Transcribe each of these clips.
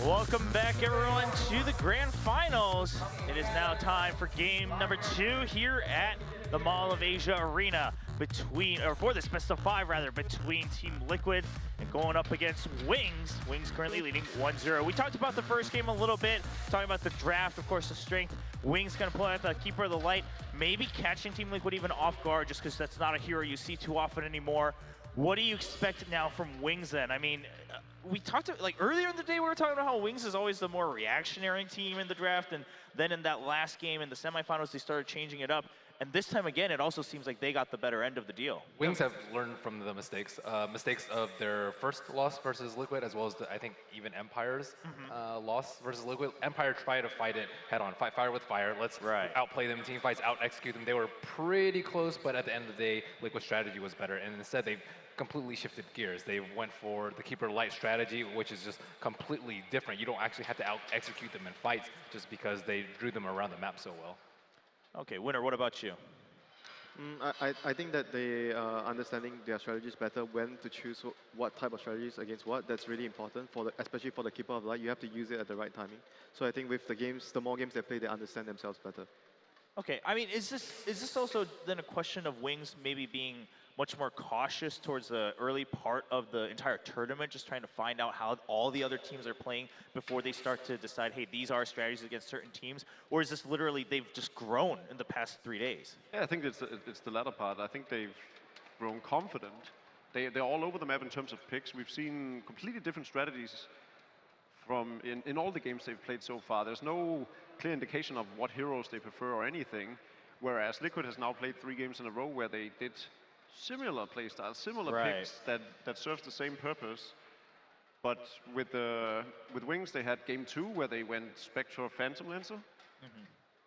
Welcome back, everyone, to the grand finals. It is now time for game number 2 here at the Mall of Asia Arena for this best of 5 rather, between Team Liquid and going up against Wings. Wings currently leading 1-0. We talked about the first game a little bit, talking about the draft, of course, the strength. Wings kind of pulling out the keeper of the light, maybe catching Team Liquid even off guard, just because that's not a hero you see too often anymore. What do you expect now from Wings then? I mean, we talked like earlier in the day, we were talking about how Wings is always the more reactionary team in the draft, and then in that last game in the semifinals, they started changing it up. And this time again, it also seems like they got the better end of the deal. Wings have learned from the mistakes of their first loss versus Liquid, as well as I think even Empire's loss versus Liquid. Empire tried to fight it head on, fight fire with fire. Let's outplay them in team fights, out execute them. They were pretty close, but at the end of the day, Liquid's strategy was better, and instead they've completely shifted gears. They went for the keeper light strategy, which is just completely different. You don't actually have to out execute them in fights just because they drew them around the map so well. Okay, Winner, what about you? I think that they are understanding their strategies better, when to choose what type of strategies against what. That's really important, especially for the keeper of light. You have to use it at the right timing. So I think with the more games they play, they understand themselves better. Okay, I mean, is this also then a question of Wings maybe being much more cautious towards the early part of the entire tournament, just trying to find out how all the other teams are playing before they start to decide, hey, these are strategies against certain teams? Or is this literally they've just grown in the past 3 days? Yeah, I think it's the latter part. I think they've grown confident. They're all over the map in terms of picks. We've seen completely different strategies in all the games they've played so far. There's no clear indication of what heroes they prefer or anything, whereas Liquid has now played 3 games in a row where they did similar playstyles, similar picks that serves the same purpose. But with Wings, they had game 2 where they went Spectre Phantom Lancer,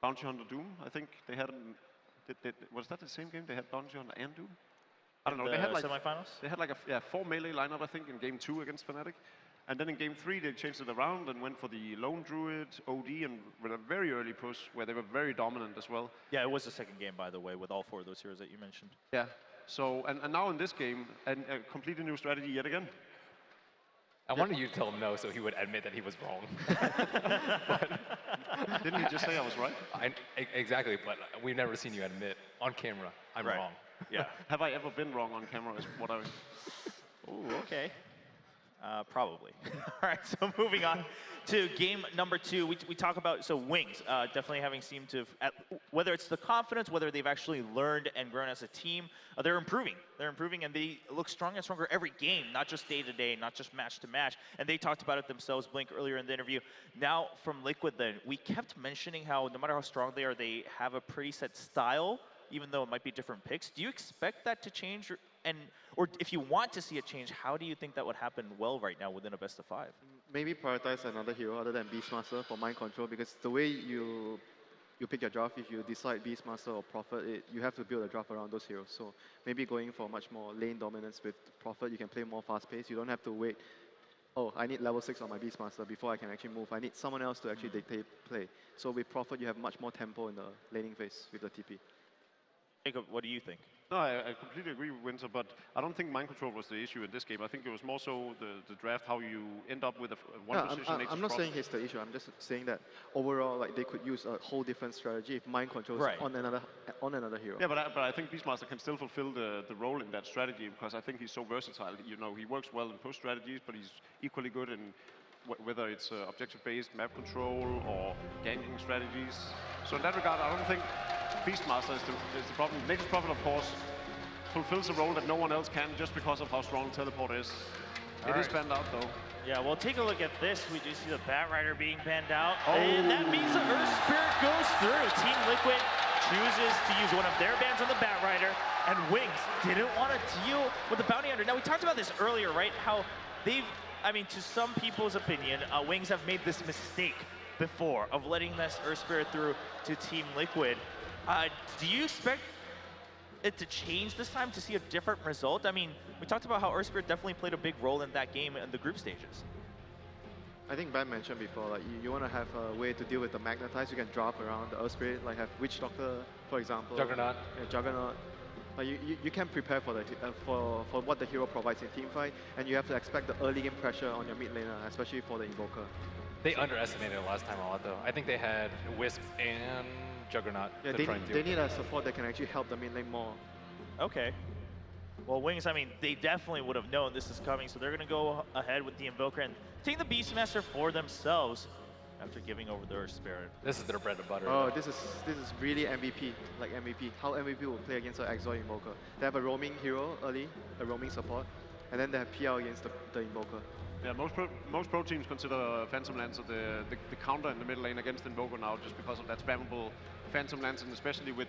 Bounty Hunter Doom. I think they had was that the same game? They had Bounty Hunter and Doom? I don't know. They had like semifinals? They had like a 4 melee lineup, I think, in game 2 against Fnatic. And then in game 3, they changed it around and went for the Lone Druid, OD, and with a very early push where they were very dominant as well. Yeah, it was the second game, by the way, with all 4 of those heroes that you mentioned. Yeah. So, and now in this game, a completely new strategy yet again. I wanted you to tell him no so he would admit that he was wrong. Didn't he just say I was right? Exactly, but we've never seen you admit on camera, I'm wrong. Yeah. Have I ever been wrong on camera is what I... Ooh, okay. Probably. All right, so moving on to game number 2. We talk about, so Wings, definitely having seemed to, whether it's the confidence, whether they've actually learned and grown as a team, they're improving. They're improving, and they look stronger and stronger every game, not just day to day, not just match to match. And they talked about it themselves, Blink, earlier in the interview. Now, from Liquid then, we kept mentioning how no matter how strong they are, they have a pretty set style, even though it might be different picks. Do you expect that to change? Or if you want to see it change, how do you think that would happen well right now within a best of 5? Maybe prioritize another hero other than Beastmaster for mind control, because the way you pick your draft, if you decide Beastmaster or Prophet, you have to build a draft around those heroes. So maybe going for much more lane dominance with Prophet, you can play more fast pace. You don't have to wait, oh, I need level 6 on my Beastmaster before I can actually move. I need someone else to actually dictate play. So with Prophet, you have much more tempo in the laning phase with the TP. Jacob, what do you think? No, I completely agree with Winter, but I don't think mind control was the issue in this game. I think it was more so the draft, how you end up with one position. I'm not saying it's the issue. I'm just saying that overall, like, they could use a whole different strategy if mind control is on another hero. Yeah, but I think Beastmaster can still fulfill the role in that strategy, because I think he's so versatile. You know, he works well in push strategies, but he's equally good in whether it's objective-based map control or ganking strategies. So in that regard, I don't think Beastmaster is the problem. Nature's Prophet, of course, fulfills a role that no one else can just because of how strong Teleport is. It is banned out, though. Yeah, well, take a look at this. We do see the Bat Rider being banned out. Oh. And that means the Earth Spirit goes through. Team Liquid chooses to use one of their bans on the Bat Rider, and Wings didn't want to deal with the Bounty Hunter. Now, we talked about this earlier, right? How they've, I mean, to some people's opinion, Wings have made this mistake before of letting this Earth Spirit through to Team Liquid. Do you expect it to change this time, to see a different result? I mean, we talked about how Earth Spirit definitely played a big role in that game in the group stages. I think Ben mentioned before, like, you want to have a way to deal with the Magnetize. You can drop around the Earth Spirit, like have Witch Doctor, for example. Juggernaut. Yeah, Juggernaut. Like you can prepare for what the hero provides in teamfight, and you have to expect the early game pressure on your mid laner, especially for the Invoker. They underestimated it last time a lot, though. I think they had Wisp and Juggernaut Yeah, to they, try and deal they with need it. a support that can actually help the mid lane more. Okay. Well, Wings, I mean, they definitely would have known this is coming, so they're going to go ahead with the Invoker and take the Beastmaster for themselves after giving over their Spirit. This is their bread and butter. Oh, this is really MVP, like MVP. How MVP will play against an Exor Invoker. They have a roaming hero early, a roaming support, and then they have PL against the Invoker. Yeah, most pro teams consider Phantom Lancer the counter in the middle lane against Invoker now, just because of that spammable Phantom Lancer, and especially with,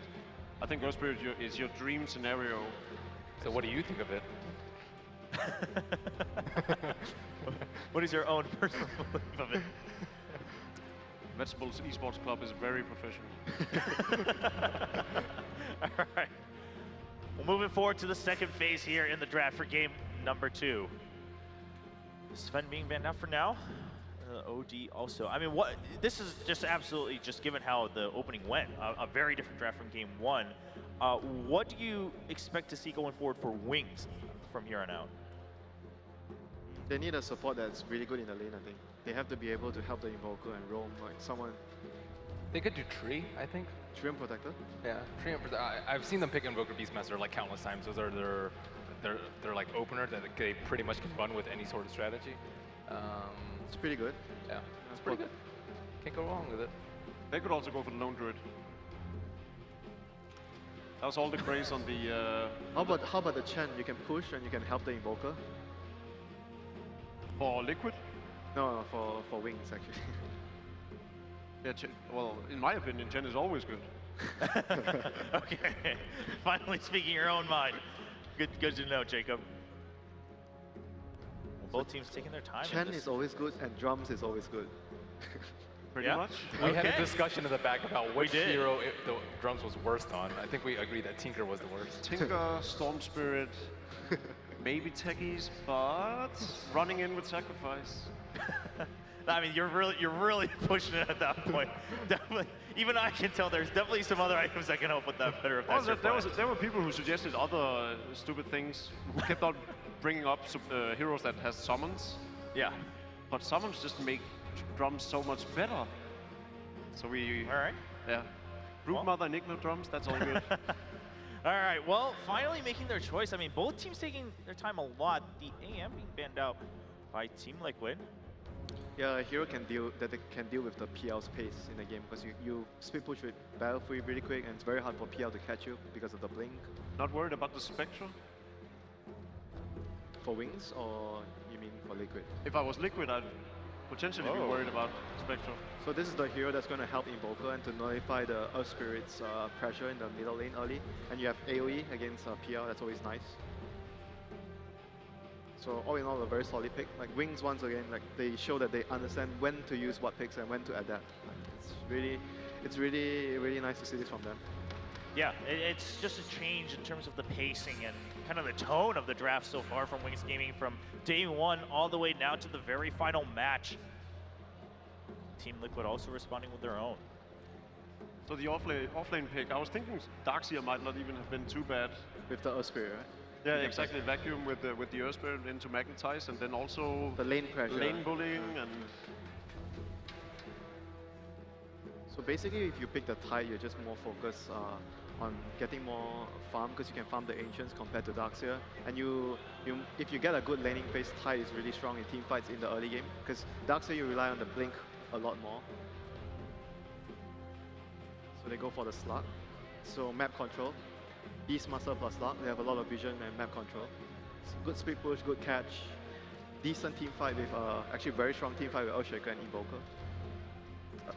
I think Earth Spirit is your dream scenario. So what do you think of it? What is your own personal belief of it? Vegetables Esports Club is very professional. All right. Well, moving forward to the second phase here in the draft for game number 2. Sven being banned out for now. OD also. I mean, what? This is just absolutely just given how the opening went, a very different draft from game 1. What do you expect to see going forward for Wings from here on out? They need a support that's really good in the lane, I think. They have to be able to help the Invoker and roam like someone. They could do Tree, I think. Treant Protector? Yeah, Tree and I've seen them pick Invoker Beastmaster like countless times. Those are their like opener that they pretty much can run with any sort of strategy. It's pretty good. Yeah, it's pretty good. Can't go wrong with it. They could also go for the Lone Druid. That was all the craze on the... How about the Chen? You can push and you can help the Invoker. For Liquid? No, for Wings actually. Yeah, well, in my opinion, Chen is always good. Okay, finally speaking your own mind. Good to know, Jacob. Well, both teams taking their time. Chen is always good and Drums is always good. Pretty Yeah. much. We had a Okay. discussion in the back about which did. hero the Drums was worst on. I think we agreed that Tinker was the worst. Tinker, Storm Spirit, maybe Techies, but running in with Sacrifice. I mean, you're really pushing it at that point. Definitely, even I can tell there's definitely some other items that can help with that better. If that's Also, your plan. there were people who suggested other stupid things, who kept on bringing up heroes that has summons, Yeah. but summons just make drums so much better. So we, All right. yeah, Well. Broodmother and Ignore drums, that's all good. All right. Well, finally making their choice. I mean, both teams taking their time a lot. The AM being banned out by Team Liquid. Yeah, a hero can deal with the PL's pace in the game because you speed push with battle free really quick and it's very hard for PL to catch you because of the blink. Not worried about the Spectre. For Wings or you mean for Liquid? If I was Liquid, I'd potentially be Oh. worried about Spectre. So this is the hero that's going to help Invoker and to nullify the Earth Spirit's pressure in the middle lane early. And you have AoE against PL, that's always nice. So all in all, a very solid pick. Like Wings, once again, like they show that they understand when to use what picks and when to adapt. Like, it's really nice to see this from them. Yeah, it's just a change in terms of the pacing and kind of the tone of the draft so far from Wings Gaming from day 1 all the way now to the very final match. Team Liquid also responding with their own. So the offlane pick, I was thinking Darkseer might not even have been too bad. With the Earth Spirit, right? Yeah, exactly. Vacuum with the Earth Spirit into Magnetize, and then also The lane pressure. lane bullying and So basically, if you pick the Tide, you're just more focused on getting more farm because you can farm the Ancients compared to Darkseer. And if you get a good laning phase, Tide is really strong in team fights in the early game because Darkseer you rely on the blink a lot more. So they go for the Slug. So map control, Beastmaster plus Slug, they have a lot of vision and map control. It's good speed push, good catch, decent team fight with actually very strong team fight with Earthshaker and Invoker.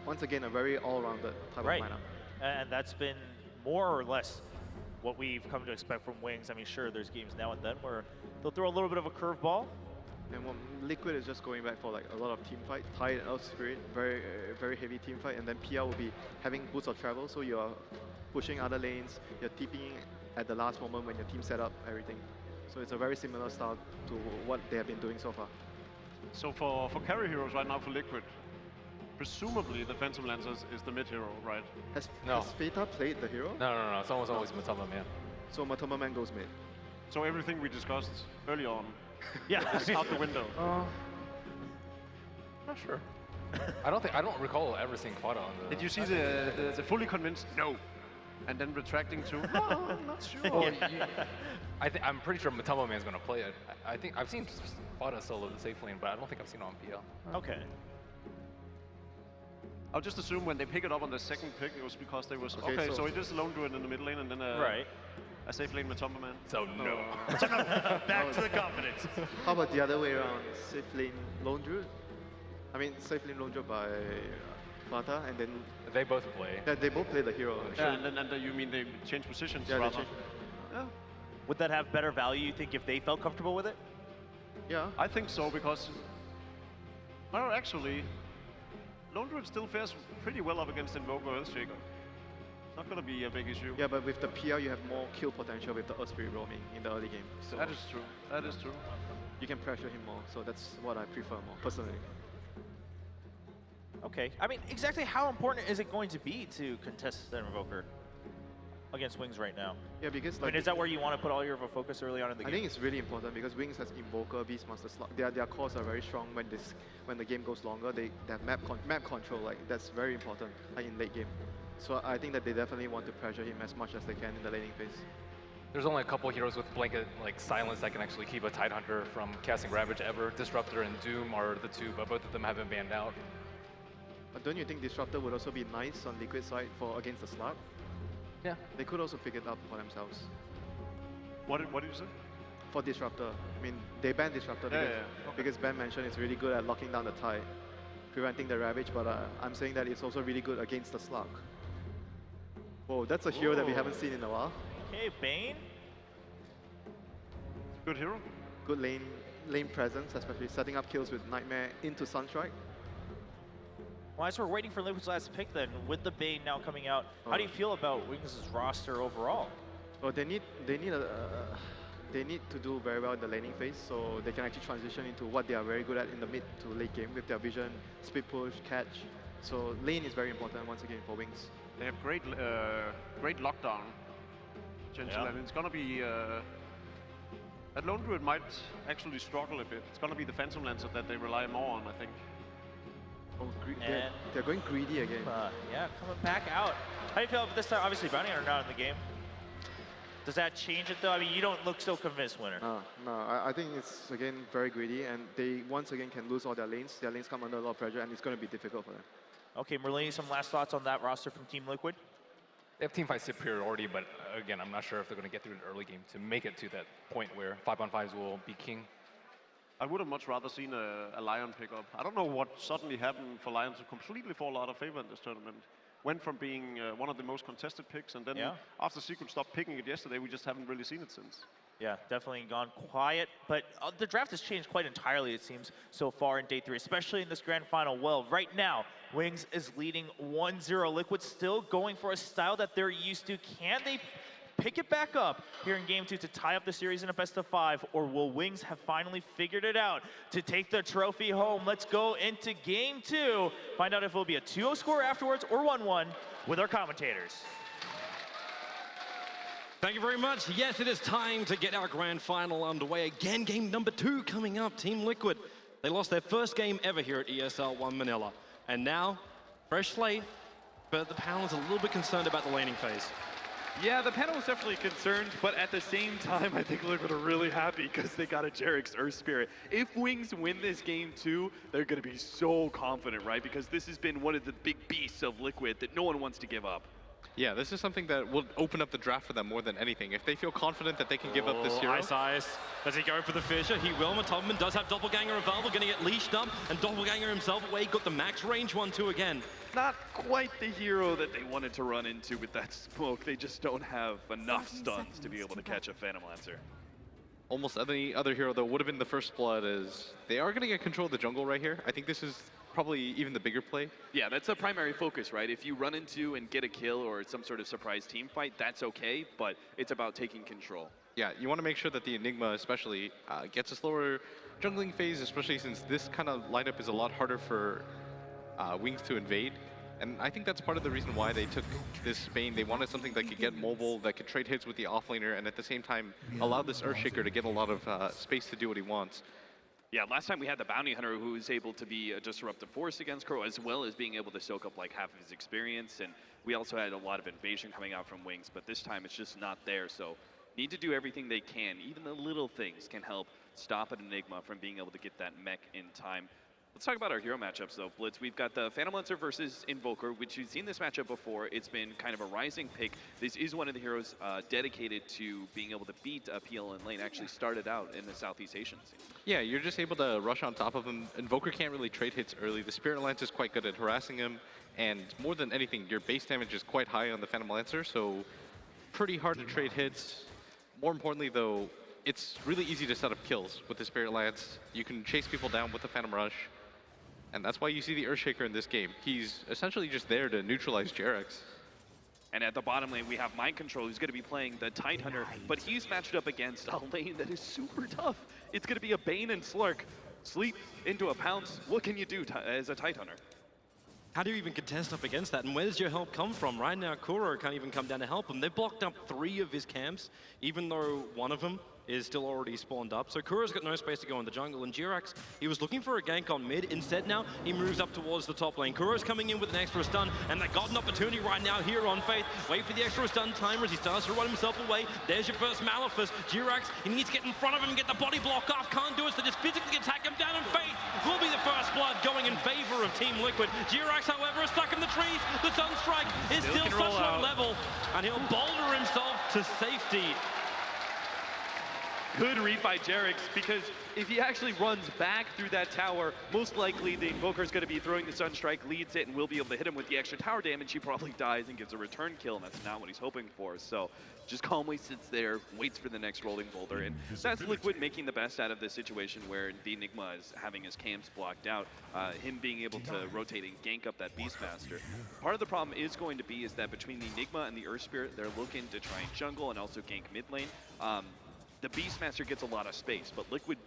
Once again, a very all-rounded type Right. of lineup. And that's been more or less what we've come to expect from Wings. I mean, sure, there's games now and then where they'll throw a little bit of a curveball. And Liquid is just going back for like a lot of team fight. Tide and Earth Spirit, very heavy team fight. And then PL will be having boots of travel, so you're pushing other lanes, you're TPing at the last moment when your team set up everything. So it's a very similar style to what they have been doing so far. so for carry heroes right now for Liquid, presumably the Phantom Lancer is the mid hero, right? Has No. Feta played the hero? No. It's almost always Matoma, man. So Matoma Man goes mid. So everything we discussed early on Yeah. is out the window. Not sure. I don't recall ever seeing Fada on the. Did you see the fully convinced no, and then retracting to no, I'm not sure. Well, I'm pretty sure Matamba Man's gonna play it. I think I've seen Fada solo the safe lane, but I don't think I've seen it on PL. Okay. I'll just assume when they pick it up on the second pick, it was because they was okay. So it is a lone druid in the mid lane, and then a safe lane Matamba Man. So no. Back to the confidence. How about the other way around? Safe lane lone druid? I mean, safe lane lone druid by Fata, and then They both play. yeah, they both play the hero. Yeah, and then you mean they change positions Yeah, they rather? change. Yeah, Would that have better value, you think, if they felt comfortable with it? Yeah. I think so because, well, actually, lone druid still fares pretty well up against Invoker or Earthshaker. It's not gonna be a big issue. Yeah, but with the PR, you have more kill potential with the Earth Spirit roaming in the early game. So That is true. That is true. you can pressure him more. So that's what I prefer more, personally. Okay. I mean, exactly how important is it going to be to contest the Invoker against Wings right now? Yeah, because I mean, is that where you want to put all your focus early on in the I game? think it's really important because Wings has Invoker, Beastmaster slot. Their cores are very strong when the game goes longer. They have map control, like that's very important, like in late game. So I think that they definitely want to pressure him as much as they can in the laning phase. There's only a couple heroes with blanket like silence that can actually keep a Tidehunter from casting Ravage ever. Disruptor and Doom are the two, but both of them have been banned out. But don't you think Disruptor would also be nice on Liquid side for against the slot? Yeah. They could also pick it up for themselves. What did you say? For Disruptor, I mean, they banned Disruptor because Ben mentioned it's really good at locking down the tide, preventing the Ravage, but I'm saying that it's also really good against the Slug. Whoa, that's a hero that we haven't seen in a while. Okay, Bane. Good hero. Good lane presence, especially setting up kills with Nightmare into Sunstrike. Well, as we're waiting for Liquid's last pick then, with the Bane now coming out, how do you feel about Wings' roster overall? Well, they need to do very well in the laning phase, so they can actually transition into what they are very good at in the mid to late game with their vision, speed push, catch. So lane is very important once again for Wings. They have great lockdown potential, and it's gonna be that lone druid might actually struggle a bit. It's gonna be the Phantom Lancer that they rely more on, I think. Oh, they're going greedy again. Yeah, coming back out. How do you feel about this time? Obviously, Bounty Hunter not in the game. Does that change it though? I mean, you don't look so convinced, Winner. No, I think it's again very greedy, and they once again can lose all their lanes. Their lanes come under a lot of pressure, and it's going to be difficult for them. Okay, Merlini, some last thoughts on that roster from Team Liquid? They have teamfight superiority, but again, I'm not sure if they're going to get through the early game to make it to that point where 5-on-5s will be king. I would have much rather seen a Lion pick up. I don't know what suddenly happened for Lion to completely fall out of favor in this tournament. Went from being one of the most contested picks, and then after Secret stopped picking it yesterday, we just haven't really seen it since. Yeah, definitely gone quiet, but the draft has changed quite entirely, it seems, so far in day 3, especially in this grand final. Well, right now, Wings is leading 1-0. Liquid still going for a style that they're used to. Can they pick it back up here in game 2 to tie up the series in a best of 5, or will Wings have finally figured it out to take the trophy home? Let's go into game 2, find out if it'll be a 2-0 score afterwards or 1-1 with our commentators. Thank you very much. Yes, it is time to get our grand final underway. Again, game number 2 coming up. Team Liquid, they lost their first game ever here at ESL One Manila. And now, fresh slate, but the panel's a little bit concerned about the laning phase. Yeah, the panel was definitely concerned, but at the same time, I think Liquid are really happy because they got a Jarek's Earth Spirit. If Wings win this game too, they're going to be so confident, right? Because this has been one of the big beasts of Liquid that no one wants to give up. Yeah, this is something that will open up the draft for them more than anything. If they feel confident that they can give up this hero. Ice. Does he go for the Fisher? He will. Matobman does have Doppelganger available, going to get leashed up, and Doppelganger himself away, got the max range 1-2 again. Not quite the hero that they wanted to run into with that smoke. They just don't have enough stuns to be able to catch a Phantom Lancer. Almost any other hero that would have been the first blood is they are going to get control of the jungle right here. I think this is probably even the bigger play. Yeah, that's a primary focus, right? If you run into and get a kill or some sort of surprise team fight, that's okay, but it's about taking control. Yeah, you want to make sure that the Enigma especially gets a slower jungling phase, especially since this kind of lineup is a lot harder for Wings to invade. And I think that's part of the reason why they took this Bane. They wanted something that could get mobile, that could trade hits with the offlaner, and at the same time allow this Earthshaker to get a lot of space to do what he wants. Yeah, last time we had the Bounty Hunter who was able to be a disruptive force against Crow, as well as being able to soak up like half of his experience. And we also had a lot of invasion coming out from Wings, but this time it's just not there. So need to do everything they can. Even the little things can help stop an Enigma from being able to get that mech in time. Let's talk about our hero matchups though, Blitz. We've got the Phantom Lancer versus Invoker, which you've seen this matchup before. It's been kind of a rising pick. This is one of the heroes dedicated to being able to beat PL in lane. Actually started out in the Southeast Asian scene. Yeah, you're just able to rush on top of him. Invoker can't really trade hits early. The Spirit Lance is quite good at harassing him. And more than anything, your base damage is quite high on the Phantom Lancer, so pretty hard to trade hits. More importantly though, it's really easy to set up kills with the Spirit Lance. You can chase people down with the Phantom Rush. And that's why you see the Earthshaker in this game. He's essentially just there to neutralize Jarex. And at the bottom lane, we have Mind Control, who's going to be playing the Tidehunter, but he's matched up against a lane that is super tough. It's going to be a Bane and Slark. Sleep into a Pounce. What can you do as a Tidehunter? How do you even contest up against that? And where does your help come from? Right now, Kuro can't even come down to help him. They've blocked up 3 of his camps, even though one of them is still already spawned up. So Kuro's got no space to go in the jungle, and Jirax, he was looking for a gank on mid. Instead now, he moves up towards the top lane. Kuro's coming in with an extra stun, and they got an opportunity right now here on Faith. Wait for the extra stun timer as he starts to run himself away. There's your first Malefice. Jirax, he needs to get in front of him and get the body block off. Can't do it, so just physically attack him down, and Faith will be the first blood going in favor of Team Liquid. Jirax, however, is stuck in the trees. The Sunstrike is still such low level, and he'll boulder himself to safety. Good read by Jarex, because if he actually runs back through that tower, most likely the Invoker's going to be throwing the Sunstrike, leads it, and will be able to hit him with the extra tower damage. He probably dies and gives a return kill, and that's not what he's hoping for. So just calmly sits there, waits for the next rolling boulder, and that's Liquid making the best out of this situation where the Enigma is having his camps blocked out, him being able to rotate and gank up that Beastmaster. Part of the problem is going to be is that between the Enigma and the Earth Spirit, they're looking to try and jungle and also gank mid lane. The Beastmaster gets a lot of space, but Liquid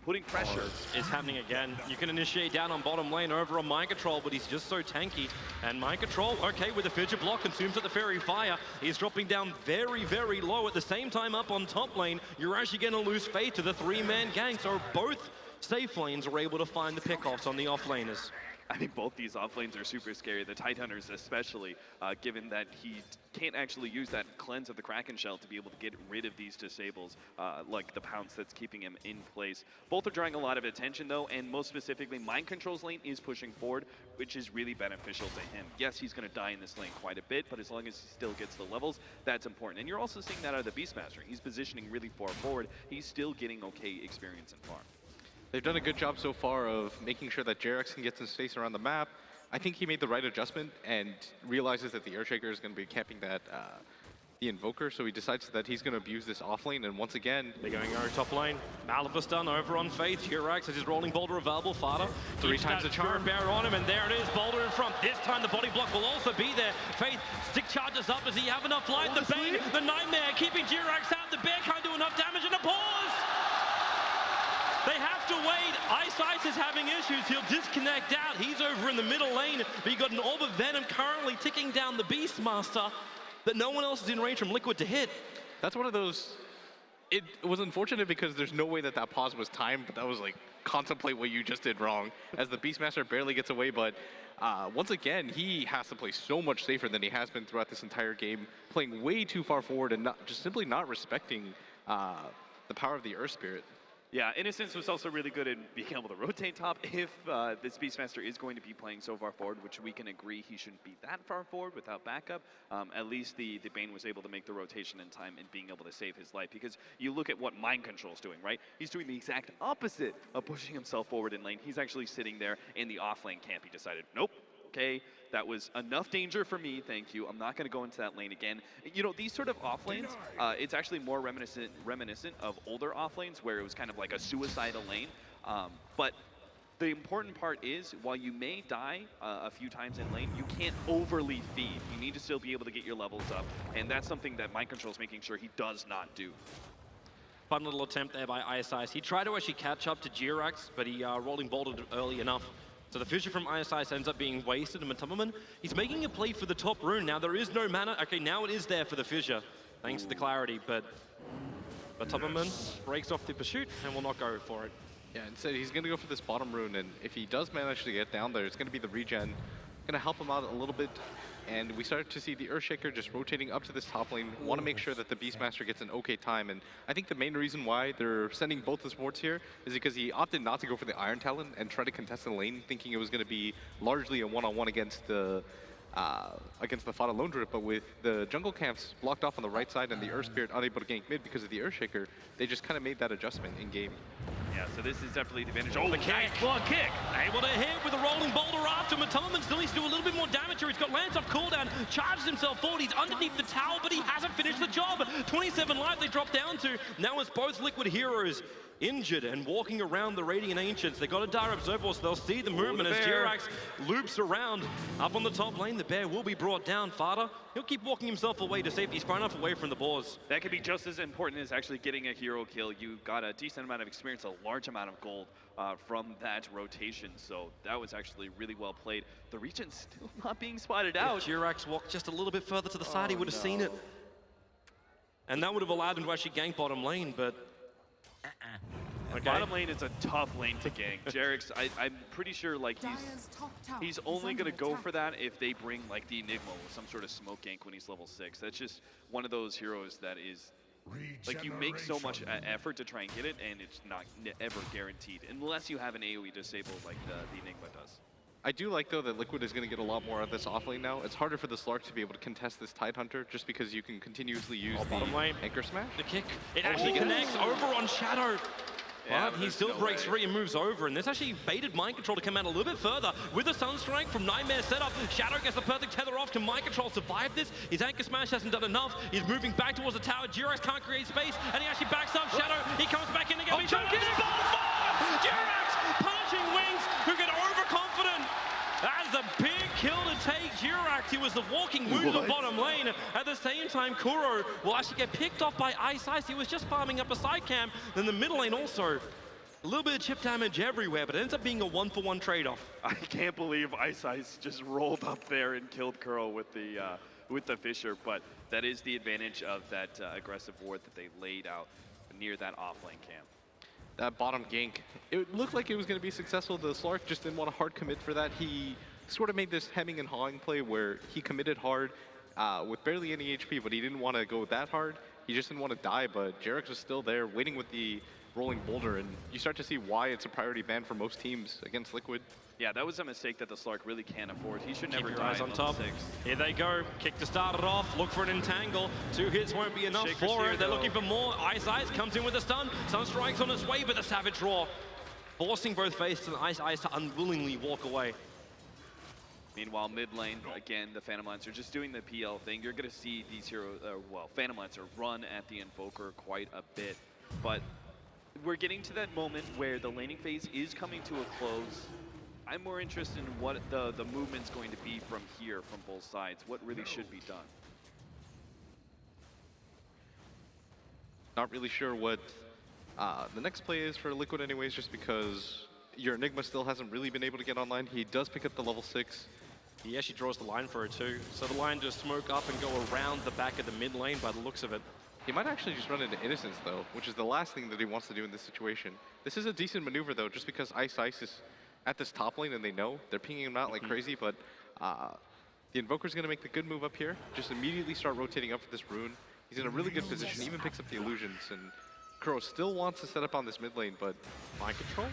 putting pressure. It's happening again. You can initiate down on bottom lane over on Mind Control, but he's just so tanky. And Mind Control, okay, with the Fidget block, consumes at the Fairy Fire. He's dropping down very, very low. At the same time, up on top lane, you're actually going to lose Faith to the 3-man gang. So both safe lanes were able to find the pickoffs on the off laners. I think both these offlanes are super scary. The Tidehunters especially, given that he can't actually use that cleanse of the Kraken Shell to be able to get rid of these disables, like the Pounce that's keeping him in place. Both are drawing a lot of attention though, and most specifically, Mind Control's lane is pushing forward, which is really beneficial to him. Yes, he's going to die in this lane quite a bit, but as long as he still gets the levels, that's important. And you're also seeing that out of the Beastmaster. He's positioning really far forward. He's still getting okay experience and farm. They've done a good job so far of making sure that Jarex can get some space around the map. I think he made the right adjustment and realizes that the Earthshaker is going to be camping that the Invoker, so he decides that he's going to abuse this off lane, and once again... They're going over top lane. Malefice done over on Faith. Jirax has his rolling boulder available. Fada 3 times the charm. Bear on him, and there it is, boulder in front. This time the body block will also be there. Faith stick charges up. Does he have enough light? The Bane, the Nightmare, keeping Jirax out. The Bear can't do enough damage, and a pause! They have to wait. Ice is having issues. He'll disconnect out. He's over in the middle lane, but you got an Orb of Venom currently ticking down the Beastmaster that no one else is in range from Liquid to hit. That's one of those... It was unfortunate because there's no way that that pause was timed, but that was like, contemplate what you just did wrong, as the Beastmaster barely gets away, but once again, he has to play so much safer than he has been throughout this entire game, playing way too far forward and just simply not respecting the power of the Earth Spirit. Yeah, Innocence was also really good in being able to rotate top if this Beastmaster is going to be playing so far forward, which we can agree he shouldn't be that far forward without backup. At least the Bane was able to make the rotation in time and being able to save his life, because you look at what Mind Control's doing, right? He's doing the exact opposite of pushing himself forward in lane. He's actually sitting there in the off lane camp. He decided, nope. Okay, that was enough danger for me, thank you. I'm not going to go into that lane again. You know, these sort of off lanes, it's actually more reminiscent of older off lanes where it was kind of like a suicidal lane. But the important part is, while you may die a few times in lane, you can't overly feed. You need to still be able to get your levels up, and that's something that Mind Control is making sure he does not do. Fun little attempt there by Ice. He tried to actually catch up to Jirax, but he rolling bouldered early enough. So the Fissure from Ice ends up being wasted, and Matumberman, he's making a play for the top rune. Now there is no mana. Okay, now it is there for the Fissure, thanks to the clarity, but Matumberman breaks off the pursuit and will not go for it. Yeah, instead he's going to go for this bottom rune, and if he does manage to get down there, it's going to be the regen. Going to help him out a little bit, and we start to see the Earthshaker just rotating up to this top lane. Want to make sure that the Beastmaster gets an okay time, and I think the main reason why they're sending both the supports here is because he opted not to go for the Iron Talon and try to contest the lane, thinking it was going to be largely a one-on-one against the Fata Lone Drip, but with the jungle camps blocked off on the right side and the Earth Spirit unable to gank mid because of the Earthshaker, they just kind of made that adjustment in game. Yeah, so this is definitely the advantage. Oh, the kick! Nice kick! Able to hit with a rolling boulder after. Mateleman still needs to do a little bit more damage here. He's got Lance off cooldown, charges himself forward. He's underneath the tower, but he hasn't finished the job. 27 life they drop down to. Now it's both Liquid heroes injured and walking around the Radiant Ancients. They got a dire observer, so they'll see the movement as Jirax loops around. Up on the top lane, the bear will be brought down. Fata, he'll keep walking himself away to safety. He's far enough away from the boars. That could be just as important as actually getting a hero kill. You got a decent amount of experience, a large amount of gold from that rotation, so that was actually really well played. The region's still not being spotted out. If Jirax walked just a little bit further to the side, he would have seen it. And that would have allowed him to actually gank bottom lane, but okay. Bottom lane is a tough lane to gank. Jerax, I'm pretty sure like he's only gonna go for that if they bring like the Enigma with some sort of smoke gank when he's level 6. That's just one of those heroes that is like you make so much effort to try and get it, and it's not ever guaranteed unless you have an AoE disabled like the Enigma does. I do like, though, that Liquid is going to get a lot more of this off lane now. It's harder for the Slark to be able to contest this Tidehunter just because you can continuously use the Anchor Smash. The kick, it actually connects over on Shadow. But he still breaks free and moves over, and this actually baited Mind Control to come out a little bit further. With a Sunstrike from Nightmare setup, Shadow gets the perfect tether off. Can Mind Control survive this? His Anchor Smash hasn't done enough. He's moving back towards the tower. Jirax can't create space, and he actually backs up Shadow. He comes back in again. Jirax punishing Wings, who get overconfident. That is a big kill to take. Jirax, he was the walking wound of bottom lane. At the same time, Kuro will actually get picked off by Ice. He was just farming up a side camp. Then the middle lane also. A little bit of chip damage everywhere, but it ends up being a one-for-one trade-off. I can't believe Ice just rolled up there and killed Kuro with the Fissure, but that is the advantage of that aggressive ward that they laid out near that off-lane camp. That bottom gank, it looked like it was going to be successful. The Slark just didn't want to hard commit for that. He sort of made this hemming and hawing play where he committed hard with barely any HP, but he didn't want to go that hard. He just didn't want to die, but Jerax was still there waiting with the rolling boulder, and you start to see why it's a priority ban for most teams against Liquid. Yeah, that was a mistake that the Slark really can't afford. He should Keep never your die eyes on in top. 6. Here they go. Kick to start it off. Look for an entangle. 2 hits won't be enough for it. They're looking for more. Ice comes in with a stun. Sunstrike's on its way, but the Savage Roar forcing both Face and Ice to unwillingly walk away. Meanwhile, mid lane, again, the Phantom Lancer just doing the PL thing. You're going to see these heroes, Phantom Lancer run at the Invoker quite a bit. But we're getting to that moment where the laning phase is coming to a close. I'm more interested in what the movement's going to be from here, from both sides. What really should be done. Not really sure what the next play is for Liquid anyways, just because your Enigma still hasn't really been able to get online. He does pick up the level 6. He actually draws the line for it too. So the line just smoke up and go around the back of the mid lane by the looks of it. He might actually just run into Innocence though, which is the last thing that he wants to do in this situation. This is a decent maneuver though, just because Ice is at this top lane and they know. They're pinging him out like crazy, but the Invoker's gonna make the good move up here. Just immediately start rotating up for this rune. He's in a really good position, even picks up the illusions, and Kuro still wants to set up on this mid lane, but Mind Control?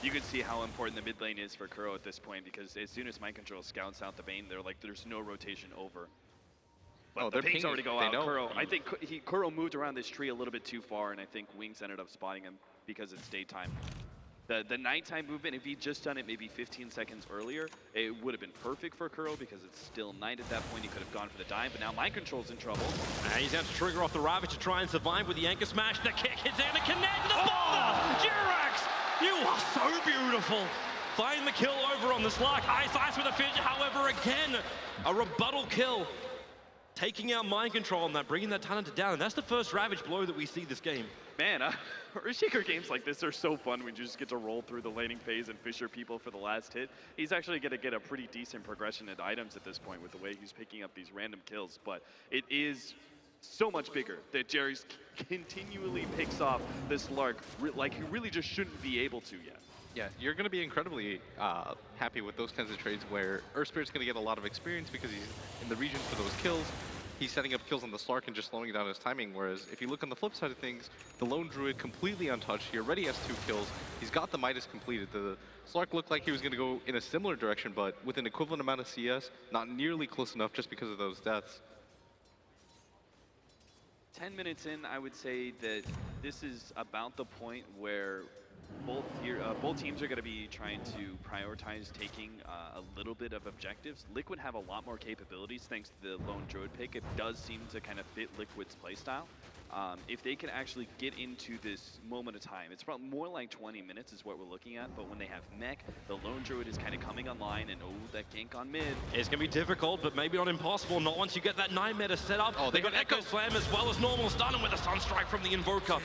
You can see how important the mid lane is for Kuro at this point, because as soon as Mind Control scouts out the Bane, they're like, there's no rotation over. But the pings already go out. Kuro, I think Kuro moved around this tree a little bit too far, and I think Wings ended up spotting him because it's daytime. The nighttime movement, if he'd just done it maybe 15 seconds earlier, it would have been perfect for Kuro because it's still night at that point. He could have gone for the dive, but now Mind Control's in trouble. He's going to trigger off the Ravage to try and survive with the Anchor Smash. The kick hits in to connect the ball! Jirax, you are so beautiful. Find the kill over on the Slark. Ice with a finish, however, again, a rebuttal kill. Taking out Mind Control on that, bringing that Talent down, and that's the first Ravage blow that we see this game. Man, Earthshaker games like this are so fun when you just get to roll through the laning phase and Fissure people for the last hit. He's actually going to get a pretty decent progression at items at this point with the way he's picking up these random kills, but it is so much bigger that Jerry's continually picks off this Lark like he really just shouldn't be able to yet. Yeah, you're going to be incredibly happy with those kinds of trades where Earthspirit's going to get a lot of experience because he's in the region for those kills. He's setting up kills on the Slark and just slowing down his timing, whereas if you look on the flip side of things, the Lone Druid completely untouched. He already has 2 kills. He's got the Midas completed. The Slark looked like he was going to go in a similar direction, but with an equivalent amount of CS, not nearly close enough just because of those deaths. 10 minutes in, I would say that this is about the point where both teams are going to be trying to prioritize taking a little bit of objectives. Liquid have a lot more capabilities thanks to the Lone Druid pick. It does seem to kind of fit Liquid's playstyle. If they can actually get into this moment of time, it's probably more like 20 minutes is what we're looking at, but when they have mech, the Lone Druid is kind of coming online, and that gank on mid. It's going to be difficult, but maybe not impossible. Not once you get that 9 meta set up. Oh, they got Echo Slam as well as normal stun with a Sunstrike from the Invoker.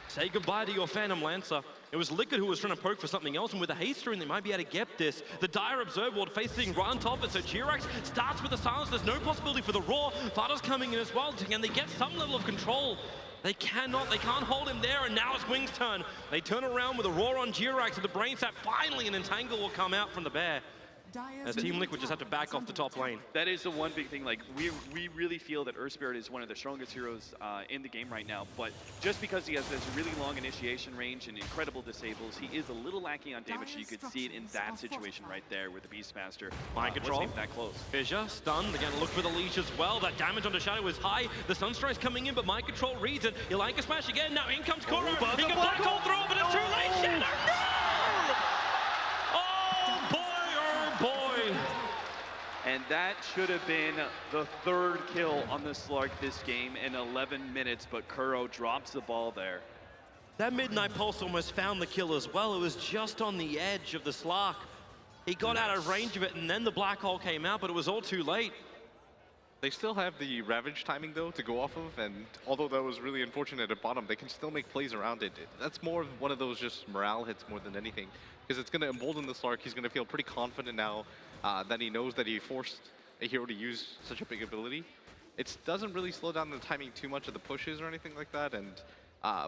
Say goodbye to your Phantom Lancer. It was Liquid who was trying to poke for something else, and with a haste rune, they might be able to get this. The Dire Observe Ward facing right on top of it, so Jirax starts with the silence. There's no possibility for the Roar. Fada's coming in as well. Can they get some level of control? They can't hold him there, and now it's Wings' turn. They turn around with a Roar on Jirax, and the Brain Sap finally an Entangle will come out from the Bear. As Team Liquid just have to back off the top lane. That is the one big thing. Like we really feel that Earthspirit is one of the strongest heroes in the game right now. But just because he has this really long initiation range and incredible disables, he is a little lacking on damage. So you could see it in that situation right there with the Beastmaster. Mind control. Wasn't even that close. Fissure stunned. They're going to look for the leash as well. That damage on the Shadow is high. The Sunstrike's coming in, but Mind control reads it. Ilanka smash again. Now in comes Kuro. He can black hole through, but it's too late. Shadow, no! And that should have been the 3rd kill on the Slark this game in 11 minutes, but Kuro drops the ball there. That Midnight Pulse almost found the kill as well. It was just on the edge of the Slark. He got out of range of it, and then the black hole came out, but it was all too late. They still have the Ravage timing, though, to go off of, and although that was really unfortunate at bottom, they can still make plays around it. That's more of one of those just morale hits more than anything, because it's going to embolden the Slark. He's going to feel pretty confident now that he knows that he forced a hero to use such a big ability. It doesn't really slow down the timing too much of the pushes or anything like that, and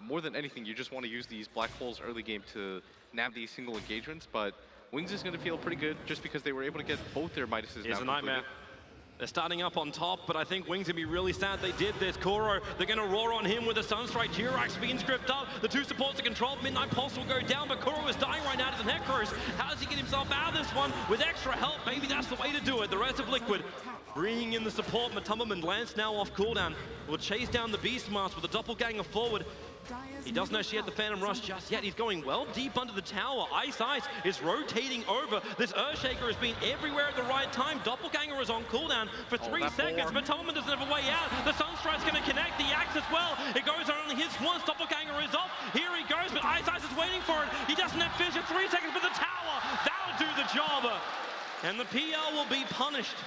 more than anything, you just want to use these black holes early game to nab these single engagements, but Wings is going to feel pretty good just because they were able to get both their Midases Here's now a nightmare. completed. They're starting up on top, but I think Wings gonna be really sad they did this. Kuro, they're gonna roar on him with a Sunstrike. Jirax being scripted up. The 2 supports are controlled. Midnight Pulse will go down, but Kuro is dying right now to the Necros. How does he get himself out of this one? With extra help, maybe that's the way to do it. The rest of Liquid bringing in the support. Matumba and Lance now off cooldown. Will chase down the Beastmaster with a doppelganger forward. He doesn't actually have the Phantom Rush just yet. He's going well deep under the tower. Ice is rotating over. This Earthshaker has been everywhere at the right time. Doppelganger is on cooldown for 3 seconds, but Tolman doesn't have a way out. The Sunstrike's going to connect. The Axe as well. It goes only hits once. Doppelganger is off. Here he goes, but Ice is waiting for it. He doesn't have Fissure. 3 seconds, but the tower, that'll do the job. And the PL will be punished.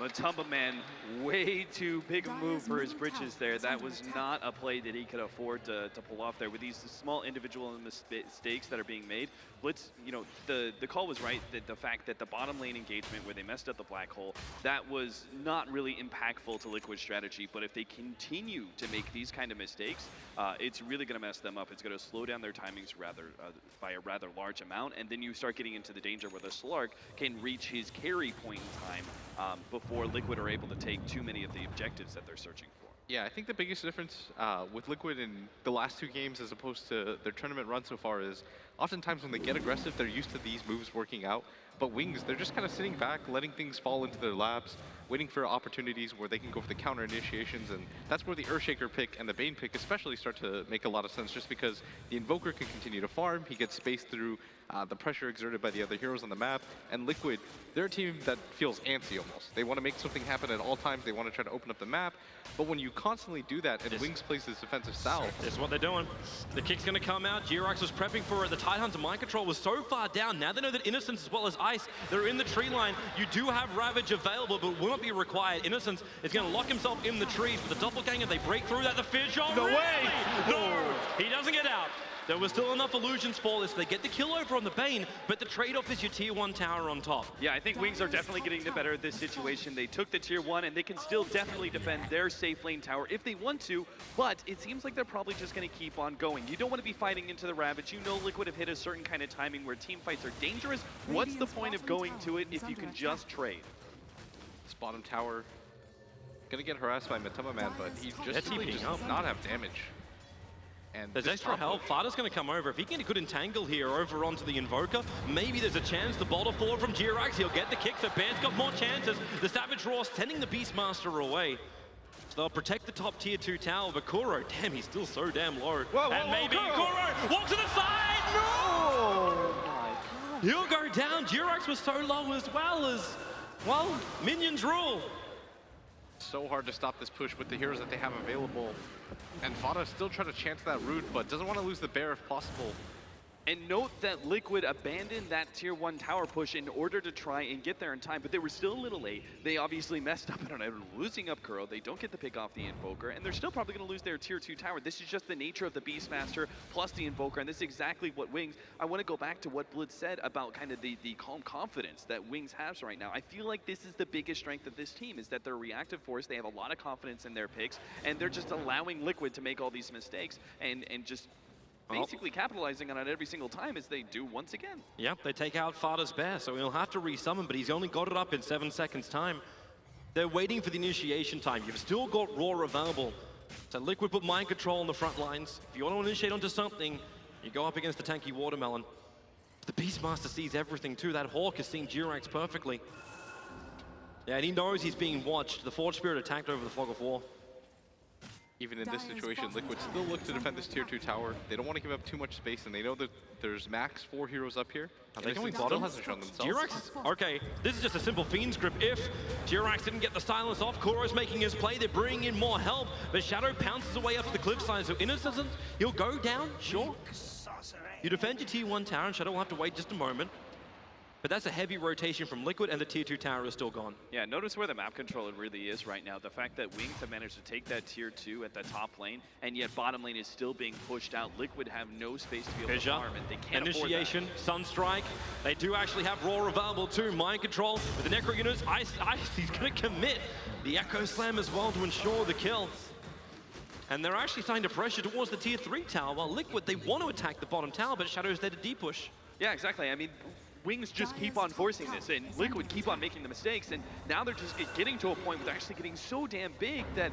Matumba Man, way too big a move for his britches there. That was not a play that he could afford to pull off there. With these small individual mistakes that are being made, Blitz, you know, the call was right. That the fact that the bottom lane engagement where they messed up the black hole, that was not really impactful to Liquid's strategy. But if they continue to make these kind of mistakes, it's really going to mess them up. It's going to slow down their timings by a rather large amount. And then you start getting into the danger where the Slark can reach his carry point in time before Liquid are able to take too many of the objectives that they're searching for. Yeah, I think the biggest difference with Liquid in the last 2 games as opposed to their tournament run so far is oftentimes when they get aggressive, they're used to these moves working out. But Wings, they're just kind of sitting back, letting things fall into their laps, waiting for opportunities where they can go for the counter initiations, and that's where the Earthshaker pick and the Bane pick especially start to make a lot of sense, just because the Invoker can continue to farm, he gets spaced through the pressure exerted by the other heroes on the map, and Liquid, they're a team that feels antsy almost. They want to make something happen at all times, they want to try to open up the map, but when you constantly do that, and Wings plays this defensive style. This is what they're doing. The kick's going to come out. Jirax was prepping for it. The Tidehunter mind control was so far down. Now they know that Innocence as well as Ice, they're in the tree line. You do have Ravage available, but will not be required. Innocence is going to lock himself in the trees. With the Doppelganger, they break through that. The Fissure. No really? way! No! He doesn't get out. There was still enough illusions for this. They get the kill over on the Bane, but the trade-off is your tier 1 tower on top. Yeah, I think Wings are definitely getting the better of this situation. They took the tier 1, and they can still definitely defend their safe lane tower if they want to, but it seems like they're probably just going to keep on going. You don't want to be fighting into the Ravage. You know Liquid have hit a certain kind of timing where team fights are dangerous. What's the point of going to it if you can just trade? This bottom tower gonna get harassed by Matuma Man, but he just simply does not have damage. And there's extra help. Fada's going to come over. If he can get a good entangle here over onto the Invoker, maybe there's a chance. The boulder fall from Jirax. He'll get the kick. So Bear's got more chances. The Savage Roar sending the Beastmaster away. So they'll protect the top tier 2 tower. But Kuro, damn, he's still so damn low. And maybe Kuro walks to the side. No! Oh my God. He'll go down. Jirax was so low as well, minions rule. So hard to stop this push with the heroes that they have available. And Fada still trying to chance that root, but doesn't want to lose the bear if possible. And note that Liquid abandoned that tier 1 tower push in order to try and get there in time, but they were still a little late. They obviously messed up on losing up Kuro. They don't get the pick off the Invoker, and they're still probably going to lose their tier 2 tower. This is just the nature of the Beastmaster plus the Invoker, and this is exactly what Wings... I want to go back to what Blitz said about kind of the calm confidence that Wings has right now. I feel like this is the biggest strength of this team, is that they're reactive force. They have a lot of confidence in their picks, and they're just allowing Liquid to make all these mistakes and just... basically capitalizing on it every single time as they do once again. Yep, they take out Fada's bear, so he'll have to resummon, but he's only got it up in 7 seconds time. They're waiting for the initiation time. You've still got Roar available. So Liquid put mind control on the front lines. If you want to initiate onto something, you go up against the tanky Watermelon. The Beastmaster sees everything too. That Hawk has seen Jirax perfectly. Yeah, and he knows he's being watched. The Forge Spirit attacked over the Fog of War. Even in this situation, Liquid still look to defend this tier 2 tower. They don't want to give up too much space, and they know that there's max 4 heroes up here. Are they going bottom? Hasn't shown themselves. Jirax is, okay, this is just a simple Fiend's Grip. If Jirax didn't get the silence off, Kuro's making his play. They're bringing in more help, but Shadow pounces away up to the cliffside, so Innocent, he'll go down, sure. You defend your tier 1 tower, and Shadow will have to wait just a moment. But that's a heavy rotation from Liquid, and the tier 2 tower is still gone. Yeah, notice where the map controller really is right now. The fact that Wings have managed to take that tier 2 at the top lane, and yet bottom lane is still being pushed out. Liquid have no space to be able to farm, and they can't Initiation, afford that. Sunstrike. They do actually have Roar available too. Mind control with the Necro units. Ice, he's going to commit the Echo Slam as well to ensure the kill. And they're actually starting to pressure towards the tier 3 tower, while Liquid, they want to attack the bottom tower, but Shadow's there to D-push. Yeah, exactly. I mean, Wings just keep on forcing this, and Liquid keep on making the mistakes, and now they're just getting to a point where they're actually getting so damn big that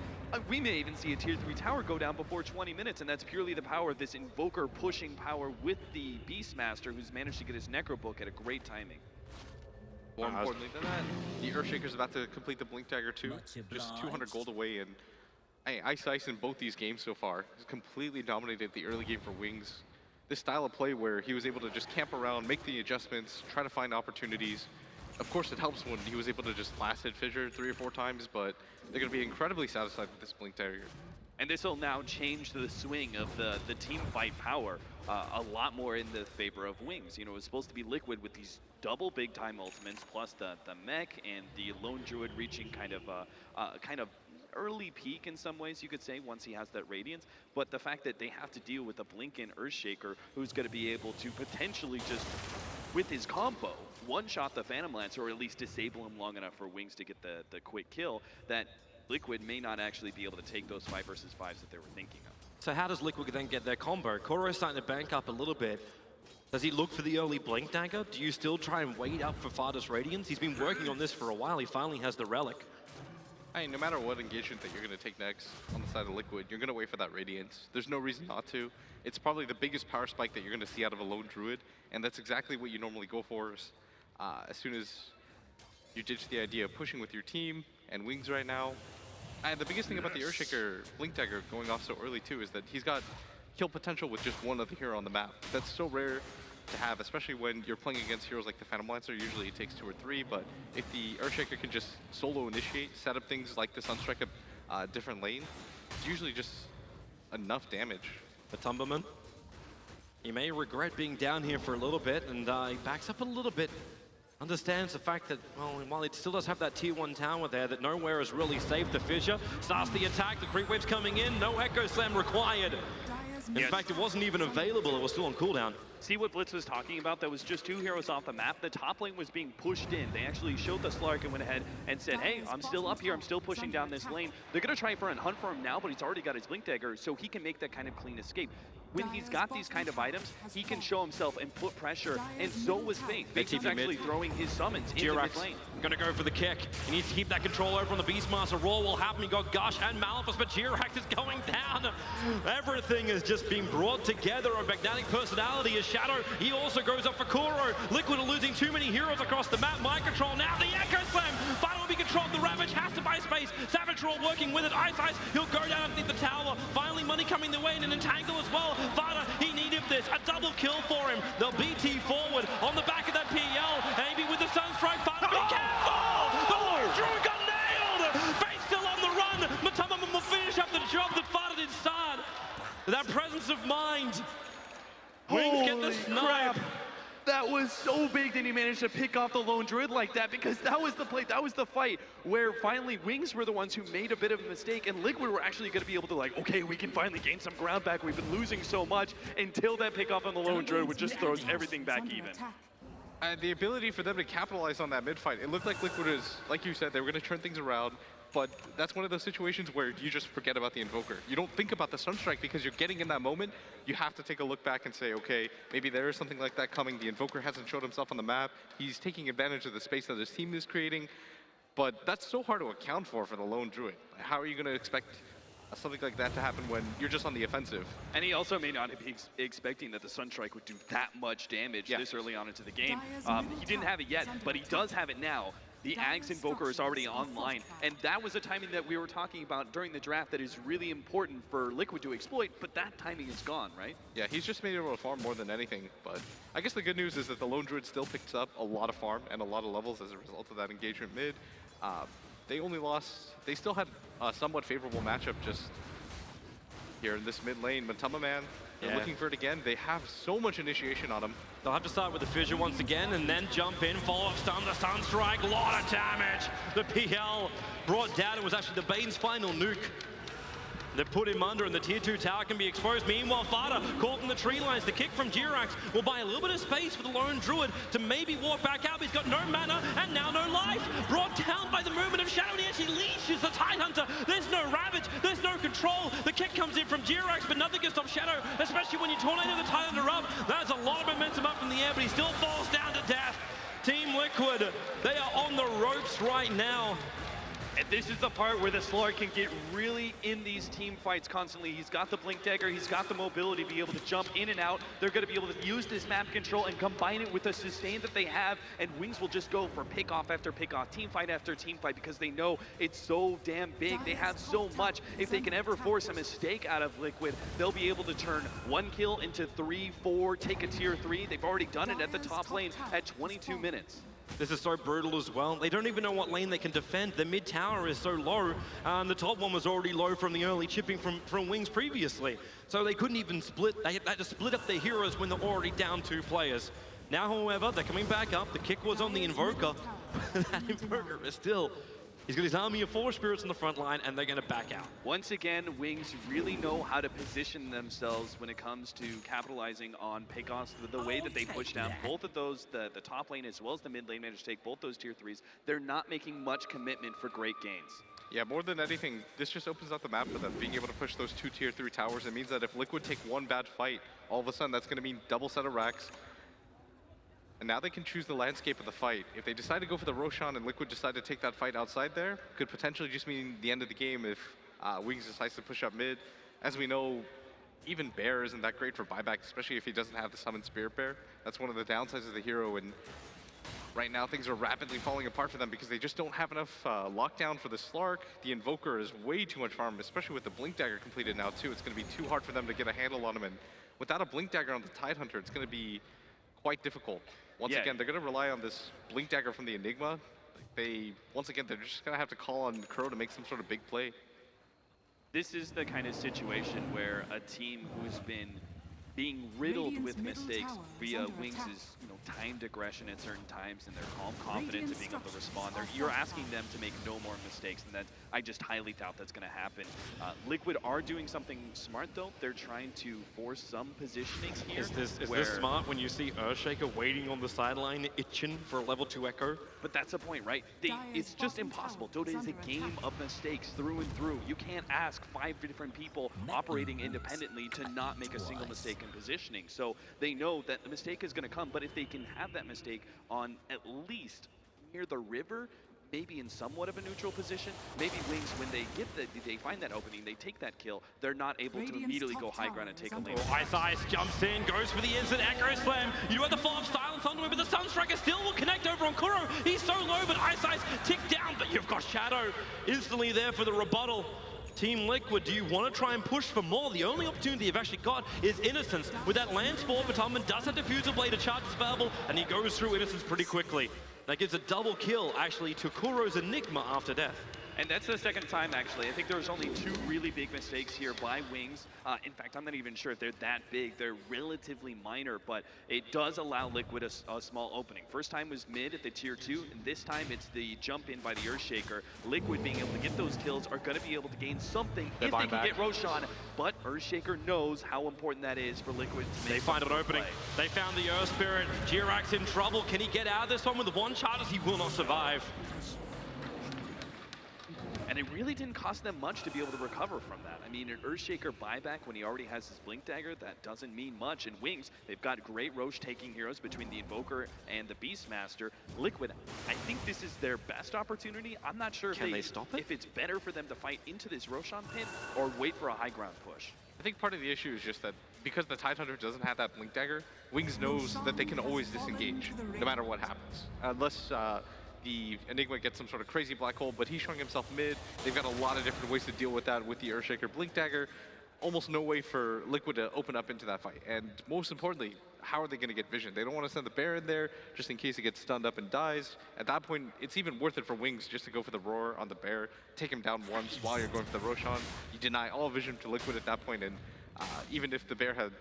we may even see a tier 3 tower go down before 20 minutes, and that's purely the power of this Invoker pushing power with the Beastmaster, who's managed to get his Necro book at a great timing. More importantly than that, the Earthshaker's about to complete the Blink Dagger too. Just 200 gold away, and Ice in both these games so far has completely dominated the early game for Wings. This style of play where he was able to just camp around, make the adjustments, try to find opportunities. Of course, it helps when he was able to just last hit Fissure 3 or 4 times, but they're going to be incredibly satisfied with this Blink Dagger. And this will now change the swing of the team fight power a lot more in the favor of Wings. You know, it was supposed to be Liquid with these double big time ultimates, plus the mech and the Lone Druid reaching kind of early peak in some ways, you could say, once he has that Radiance. But the fact that they have to deal with a Blinkin Earthshaker who's going to be able to potentially just, with his combo, one-shot the Phantom Lance, or at least disable him long enough for Wings to get the quick kill, that Liquid may not actually be able to take those 5 versus 5s that they were thinking of. So how does Liquid then get their combo? Kuro's starting to bank up a little bit. Does he look for the early Blink Dagger? Do you still try and wait up for Fada's Radiance? He's been working on this for a while. He finally has the Relic. I mean, no matter what engagement that you're going to take next on the side of Liquid, you're going to wait for that Radiance. There's no reason not to. It's probably the biggest power spike that you're going to see out of a Lone Druid, and that's exactly what you normally go for. As soon as you ditch the idea of pushing with your team and Wings right now. And the biggest thing about the Earthshaker Blink Dagger going off so early too is that he's got kill potential with just one other hero on the map. That's so rare to have, especially when you're playing against heroes like the Phantom Lancer. Usually it takes 2 or 3, but if the Earthshaker can just solo initiate, set up things like the Sunstrike a different lane, it's usually just enough damage. The Tumberman, he may regret being down here for a little bit, and he backs up a little bit. Understands the fact that, well, while it still does have that tier 1 tower there, that nowhere is really safe. The Fissure starts the attack, the creep wave's coming in, no Echo Slam required. In fact, it wasn't even available. It was still on cooldown. See what Blitz was talking about? That was just 2 heroes off the map. The top lane was being pushed in. They actually showed the Slark and went ahead and said, hey, I'm still up here. I'm still pushing down this lane. They're going to try and hunt for him now, but he's already got his Blink Dagger, so he can make that kind of clean escape. When he's got these kind of items, he can show himself and put pressure, and so was Faith. Faith is actually throwing his summons into mid lane. Gonna go for the kick. He needs to keep that control over on the Beastmaster. Roll will happen. You got Gush and Malphus, but Jirax is going down. Everything is just being brought together. A magnetic personality is Shadow. He also goes up for Kuro. Liquid are losing too many heroes across the map. Mind control now. The Echo Slam. Final will be controlled. The Ravage has to buy space. Savage Roll working with it. Ice. He'll go down underneath the tower. Finally, money coming the way and an entangle as well. Vada, he needed this. A double kill for him. They'll BT forward on the back of that PL. Maybe with the Sunstrike. Vada, be careful! The Lord Druid got nailed! Faith still on the run. Matama will finish up the job that Vada did start. That presence of mind. Wings get the snipe. That was so big that he managed to pick off the lone druid like that, because that was the play, that was the fight where finally Wings were the ones who made a bit of a mistake, and Liquid were actually going to be able to like, okay, we can finally gain some ground back. We've been losing so much, until that pick off on the lone druid, which just throws everything back even. The ability for them to capitalize on that mid-fight, it looked like Liquid is, like you said, they were going to turn things around, but that's one of those situations where you just forget about the Invoker. You don't think about the Sunstrike because you're getting in that moment. You have to take a look back and say, okay, maybe there is something like that coming. The Invoker hasn't showed himself on the map. He's taking advantage of the space that his team is creating, but that's so hard to account for the lone druid. How are you going to expect something like that to happen when you're just on the offensive? And he also may not be expecting that the Sunstrike would do that much damage this early on into the game. He didn't have it yet, but he does have it now. The Axe Invoker is already online, and that was a timing that we were talking about during the draft that is really important for Liquid to exploit, but that timing is gone, right? Yeah, he's just made it able to farm more than anything, but I guess the good news is that the lone druid still picks up a lot of farm and a lot of levels as a result of that engagement mid. They only lost, they still had a somewhat favorable matchup just here in this mid lane. Matama Man, they're looking for it again. They have so much initiation on him. They'll have to start with the fissure once again and then jump in, follow up stun, the Sunstrike, a lot of damage. The PL brought down, it was actually the Bane's final nuke. They put him under and the tier 2 tower can be exposed. Meanwhile, Vada caught in the tree lines. The kick from Jirax will buy a little bit of space for the lone druid to maybe walk back out. He's got no mana and now no life. Brought down by the movement of Shadow, and he actually leashes the Tidehunter. There's no Ravage, there's no control. The kick comes in from Jirax, but nothing can stop Shadow, especially when you tornado the Tidehunter up. That's a lot of momentum up in the air, but he still falls down to death. Team Liquid, they are on the ropes right now. And this is the part where the Slark can get really in these team fights constantly. He's got the Blink Dagger, he's got the mobility to be able to jump in and out. They're going to be able to use this map control and combine it with the sustain that they have, and Wings will just go for pick-off after pick-off, team fight after team fight, because they know it's so damn big. They have so much. If they can ever force a mistake out of Liquid, they'll be able to turn 1 kill into 3, 4, take a tier 3. They've already done it at the top lane at 22 minutes. This is so brutal as well. They don't even know what lane they can defend. The mid tower is so low. The top one was already low from the early chipping from Wings previously. So they couldn't even split. They had to split up their heroes when they're already down 2 players. Now, however, they're coming back up. The kick was on the Invoker. That Invoker is still... He's got his army of 4 spirits on the front line, and they're going to back out. Once again, Wings really know how to position themselves when it comes to capitalizing on pickoffs. The way that they push down both of those, the top lane as well as the mid lane, manage to take both those tier 3s. They're not making much commitment for great gains. Yeah, more than anything, this just opens up the map for them, being able to push those 2 tier 3 towers. It means that if Liquid take one bad fight, all of a sudden that's going to mean double set of racks. And now they can choose the landscape of the fight. If they decide to go for the Roshan and Liquid decide to take that fight outside there, could potentially just mean the end of the game if Wings decides to push up mid. As we know, even Bear isn't that great for buyback, especially if he doesn't have the summon Spirit Bear. That's one of the downsides of the hero, and right now things are rapidly falling apart for them because they just don't have enough lockdown for the Slark. The Invoker is way too much farm, especially with the Blink Dagger completed now too. It's going to be too hard for them to get a handle on him, and without a Blink Dagger on the Tidehunter, it's going to be quite difficult. Once again, they're going to rely on this Blink Dagger from the Enigma. Once again, they're just going to have to call on Crow to make some sort of big play. This is the kind of situation where a team who's been being riddled with mistakes via Wings' timed aggression at certain times, and their calm confidence of being able to respond. You're asking them to make no more mistakes, and that's I just highly doubt that's going to happen. Liquid are doing something smart, though. They're trying to force some positioning here. Is this smart when you see Earthshaker waiting on the sideline, itching for a level 2 Echo? But that's the point, right? It's just impossible. Dota is a game of mistakes through and through. You can't ask 5 different people operating independently to not make a single mistake in positioning. So they know that the mistake is going to come, but if they can have that mistake on at least near the river, maybe in somewhat of a neutral position, maybe Wings, when they find that opening, they take that kill, they're not able to immediately go high ground and take a lane. Ice jumps in, goes for the instant Echo Slam. You do have the follow-up silence on him, but the Sunstriker still will connect over on Kuro. He's so low, but Ice ticked down, but you've got Shadow instantly there for the rebuttal. Team Liquid, do you want to try and push for more? The only opportunity you've actually got is Innocence. With that land spore, but Tubman does have Diffuser Blade, a charge is available, and he goes through Innocence pretty quickly. That gives a double kill, actually, to Kuro's Enigma after death. And that's the second time, actually. I think there was only 2 really big mistakes here by Wings. In fact, I'm not even sure if they're that big. They're relatively minor, but it does allow Liquid a small opening. First time was mid at the tier 2, and this time it's the jump in by the Earthshaker. Liquid being able to get those kills are going to be able to gain something if they can get Roshan, but Earthshaker knows how important that is for Liquid to make. They find an opening. They found the Earth Spirit. Jirax in trouble. Can he get out of this one with 1 charge? He will not survive. And it really didn't cost them much to be able to recover from that. I mean, an Earthshaker buyback when he already has his Blink Dagger, that doesn't mean much. And Wings, they've got great Roche-taking heroes between the Invoker and the Beastmaster. Liquid, I think this is their best opportunity. I'm not sure Can they stop it? if it's better for them to fight into this Roshan pit or wait for a high ground push. I think part of the issue is just that because the Tidehunter doesn't have that Blink Dagger, Wings knows that they can always disengage no matter what happens. Unless the Enigma gets some sort of crazy black hole, but he's showing himself mid. They've got a lot of different ways to deal with that with the Earthshaker Blink Dagger. Almost no way for Liquid to open up into that fight. And most importantly, how are they going to get vision? They don't want to send the Bear in there just in case he gets stunned up and dies. At that point, it's even worth it for Wings just to go for the Roar on the Bear, take him down once while you're going for the Roshan. You deny all vision to Liquid at that point, and even if the Bear had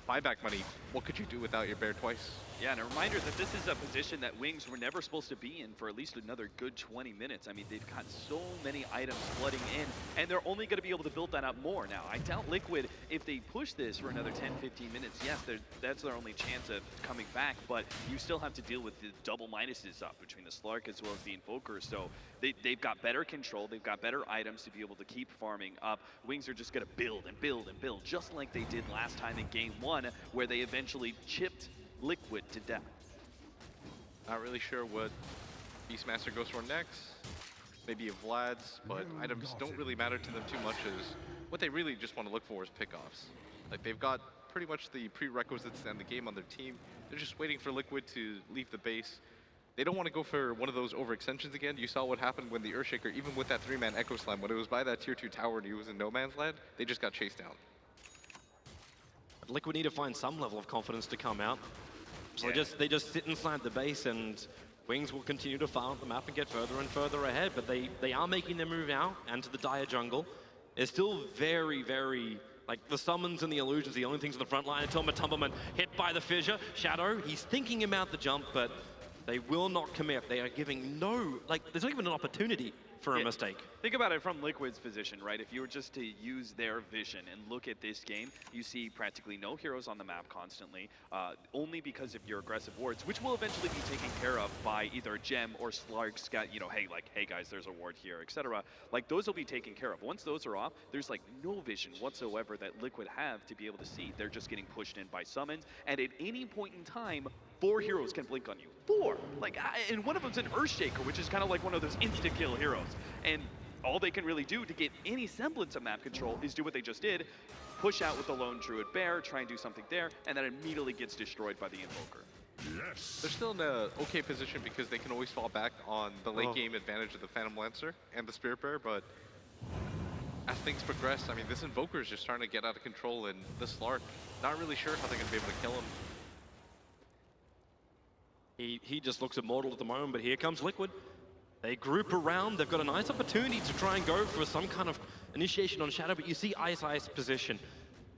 buyback money, what could you do without your Bear twice? Yeah, and a reminder that this is a position that Wings were never supposed to be in for at least another good 20 minutes. I mean, they've got so many items flooding in, and they're only going to be able to build that up more. Now, I doubt Liquid, if they push this for another 10, 15 minutes, yes, that's their only chance of coming back, but you still have to deal with the double minuses up between the Slark as well as the Invoker, so they've got better control, they've got better items to be able to keep farming up. Wings are just going to build and build and build, just like they did last time in Game 1, where they eventually chipped Liquid to death. Not really sure what Beastmaster goes for next. Maybe a Vlad's, but items don't really matter to them too much, as what they really just want to look for is pickoffs. Like, they've got pretty much the prerequisites to end the game on their team. They're just waiting for Liquid to leave the base. They don't want to go for one of those overextensions again. You saw what happened when the Earthshaker, even with that 3-man Echo Slam, when it was by that tier 2 tower and he was in no man's land, they just got chased down. Liquid need to find some level of confidence to come out. So they just sit inside the base, and Wings will continue to farm up the map and get further and further ahead, but they are making their move out and to the dire jungle. It's still very, very, like, the summons and the illusions, the only things in the front line until Matumberman hit by the fissure. Shadow, he's thinking about the jump, but they will not commit. They are giving no, like, there's not even an opportunity for a mistake. Think about it from Liquid's position, right? If you were just to use their vision and look at this game, you see practically no heroes on the map constantly, only because of your aggressive wards, which will eventually be taken care of by either Gem or Slark's got, you know, hey guys, there's a ward here, etc. Like, those will be taken care of. Once those are off, there's like no vision whatsoever that Liquid have to be able to see. They're just getting pushed in by summons, and at any point in time, 4 heroes can blink on you. 4! Like, and one of them's an Earthshaker, which is kind of like one of those insta-kill heroes. And all they can really do to get any semblance of map control is do what they just did, push out with the lone Druid Bear, try and do something there, and that immediately gets destroyed by the Invoker. Yes. They're still in a okay position because they can always fall back on the late game advantage of the Phantom Lancer and the Spirit Bear, but as things progress, I mean, this Invoker is just starting to get out of control, and this Slark, not really sure how they're going to be able to kill him. He just looks immortal at the moment, but here comes Liquid. They group around. They've got a nice opportunity to try and go for some kind of initiation on Shadow, but you see Ice's position.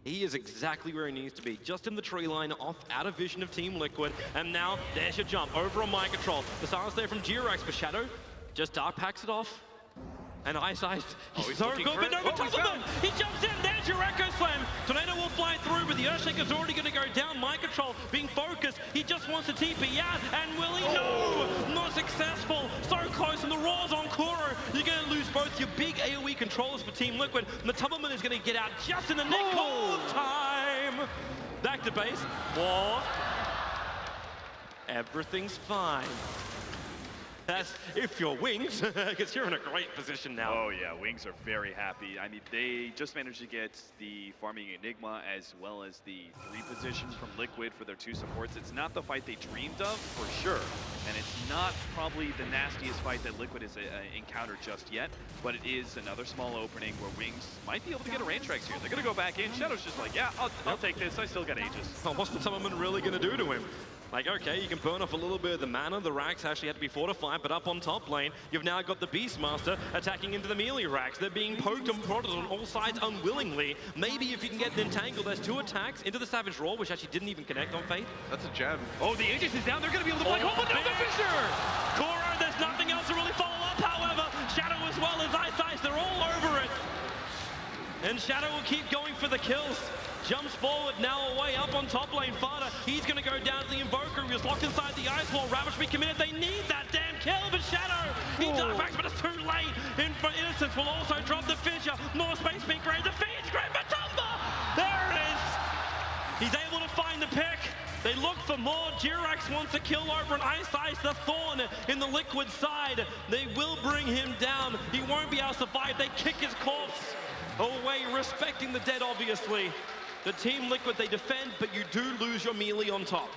He is exactly where he needs to be, just in the tree line, off out of vision of Team Liquid, and now there's your jump over on Mind Control. The silence there from Jirax, but Shadow just dark packs it off. And Ice, he's he's so looking good, for but it. no, Oh, he's Matubman, he jumps in, there's your Echo Slam. Tornado will fly through, but the Earthshaker's already going to go down. Mind Control being focused, he just wants to TP out, and will he? No! Not successful, so close, and the Raw's on Kuro. You're going to lose both your big AoE controllers for Team Liquid. Matubman is going to get out just in the nick of time. Back to base, war. Everything's fine. That's if you're Wings, because you're in a great position now. Oh yeah, Wings are very happy. I mean, they just managed to get the farming Enigma as well as the 3 position from Liquid for their 2 supports. It's not the fight they dreamed of, for sure. And it's not probably the nastiest fight that Liquid has encountered just yet, but it is another small opening where Wings might be able to get a Raintrax here. They're gonna go back in. Shadow's just like, yeah, I'll take this. I still got Aegis. Oh, what's the Matubman really going to do to him? Like, okay, you can burn off a little bit of the mana. The racks actually had to be fortified, but up on top lane, you've now got the Beastmaster attacking into the melee racks. They're being poked and prodded on all sides unwillingly. Maybe if you can get an entangle, there's 2 attacks into the Savage Roar, which actually didn't even connect on Faith. That's a gem. Oh, the Aegis is down. They're going to be able to play. Oh, but no, the Fisher! Kuro, there's nothing else to really follow up, however. Shadow as well as Ice, they're all over it. And Shadow will keep going for the kills. Jumps forward, now away up on top lane. Fada, he's going to go down to the Invoker. He was locked inside the Ice Wall. Ravish be committed. They need that damn kill, but Shadow, he dive backs, but it's too late. Innocence will also drop the Fissure. More space being created. The feed's great, but Tumba! There it is. He's able to find the pick. They look for more. Jirax wants a kill over an Ice, the Thorn in the Liquid side. They will bring him down. He won't be able to survive. They kick his corpse away, respecting the dead, obviously. The Team Liquid, they defend, but you do lose your melee on top.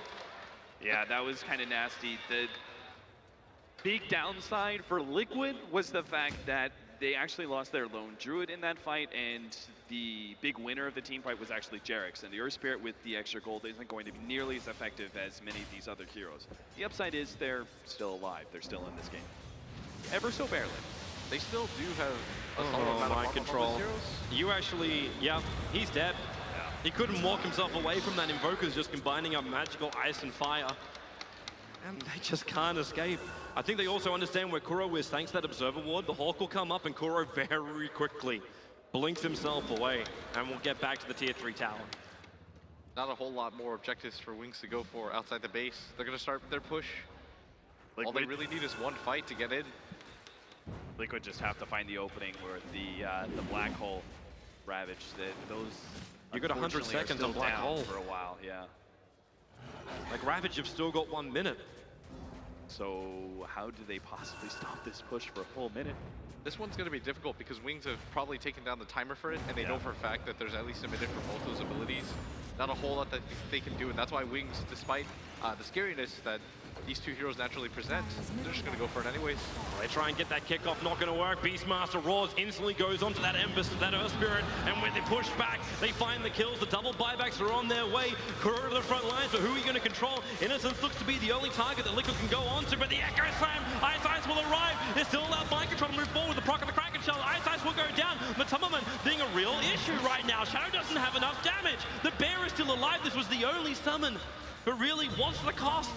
Yeah, that was kind of nasty. The big downside for Liquid was the fact that they actually lost their lone Druid in that fight, and the big winner of the team fight was actually Jerax. And the Earth Spirit with the extra gold isn't going to be nearly as effective as many of these other heroes. The upside is they're still alive. They're still in this game. Ever so barely. They still do have a solid amount of mind control. on those heroes. You actually, yeah, he's dead. He couldn't walk himself away from that. Invoker's just combining up magical ice and fire. And they just can't escape. I think they also understand where Kuro is. Thanks to that Observer Ward, the Hawk will come up and Kuro very quickly blinks himself away. And we'll get back to the tier 3 tower. Not a whole lot more objectives for Wings to go for outside the base. They're going to start their push. All they really need is 1 fight to get in. Liquid just have to find the opening where the black hole ravage. Those you got 100 seconds on black hole for a while, yeah. Like Ravage, you've still got 1 minute. So how do they possibly stop this push for a full minute? This one's going to be difficult because Wings have probably taken down the timer for it, and they know for a fact that there's at least a minute for both those abilities. Not a whole lot that they can do, and that's why Wings, despite the scariness that these 2 heroes naturally present, they're just going to go for it anyways. They try and get that kickoff, not going to work. Beastmaster roars, instantly goes onto that Ember, that Earth Spirit, and when they push back, they find the kills. The double buybacks are on their way. Kuro to the front lines, but who are you going to control? Innocence looks to be the only target that Liquid can go onto, but the Echo Slam, Ice will arrive. They're still allowed mind control to move forward. The proc of the Kraken Shell, Ice will go down. Matubman being a real issue right now. Shadow doesn't have enough damage. The bear is still alive. This was the only summon. But really, what's the cost?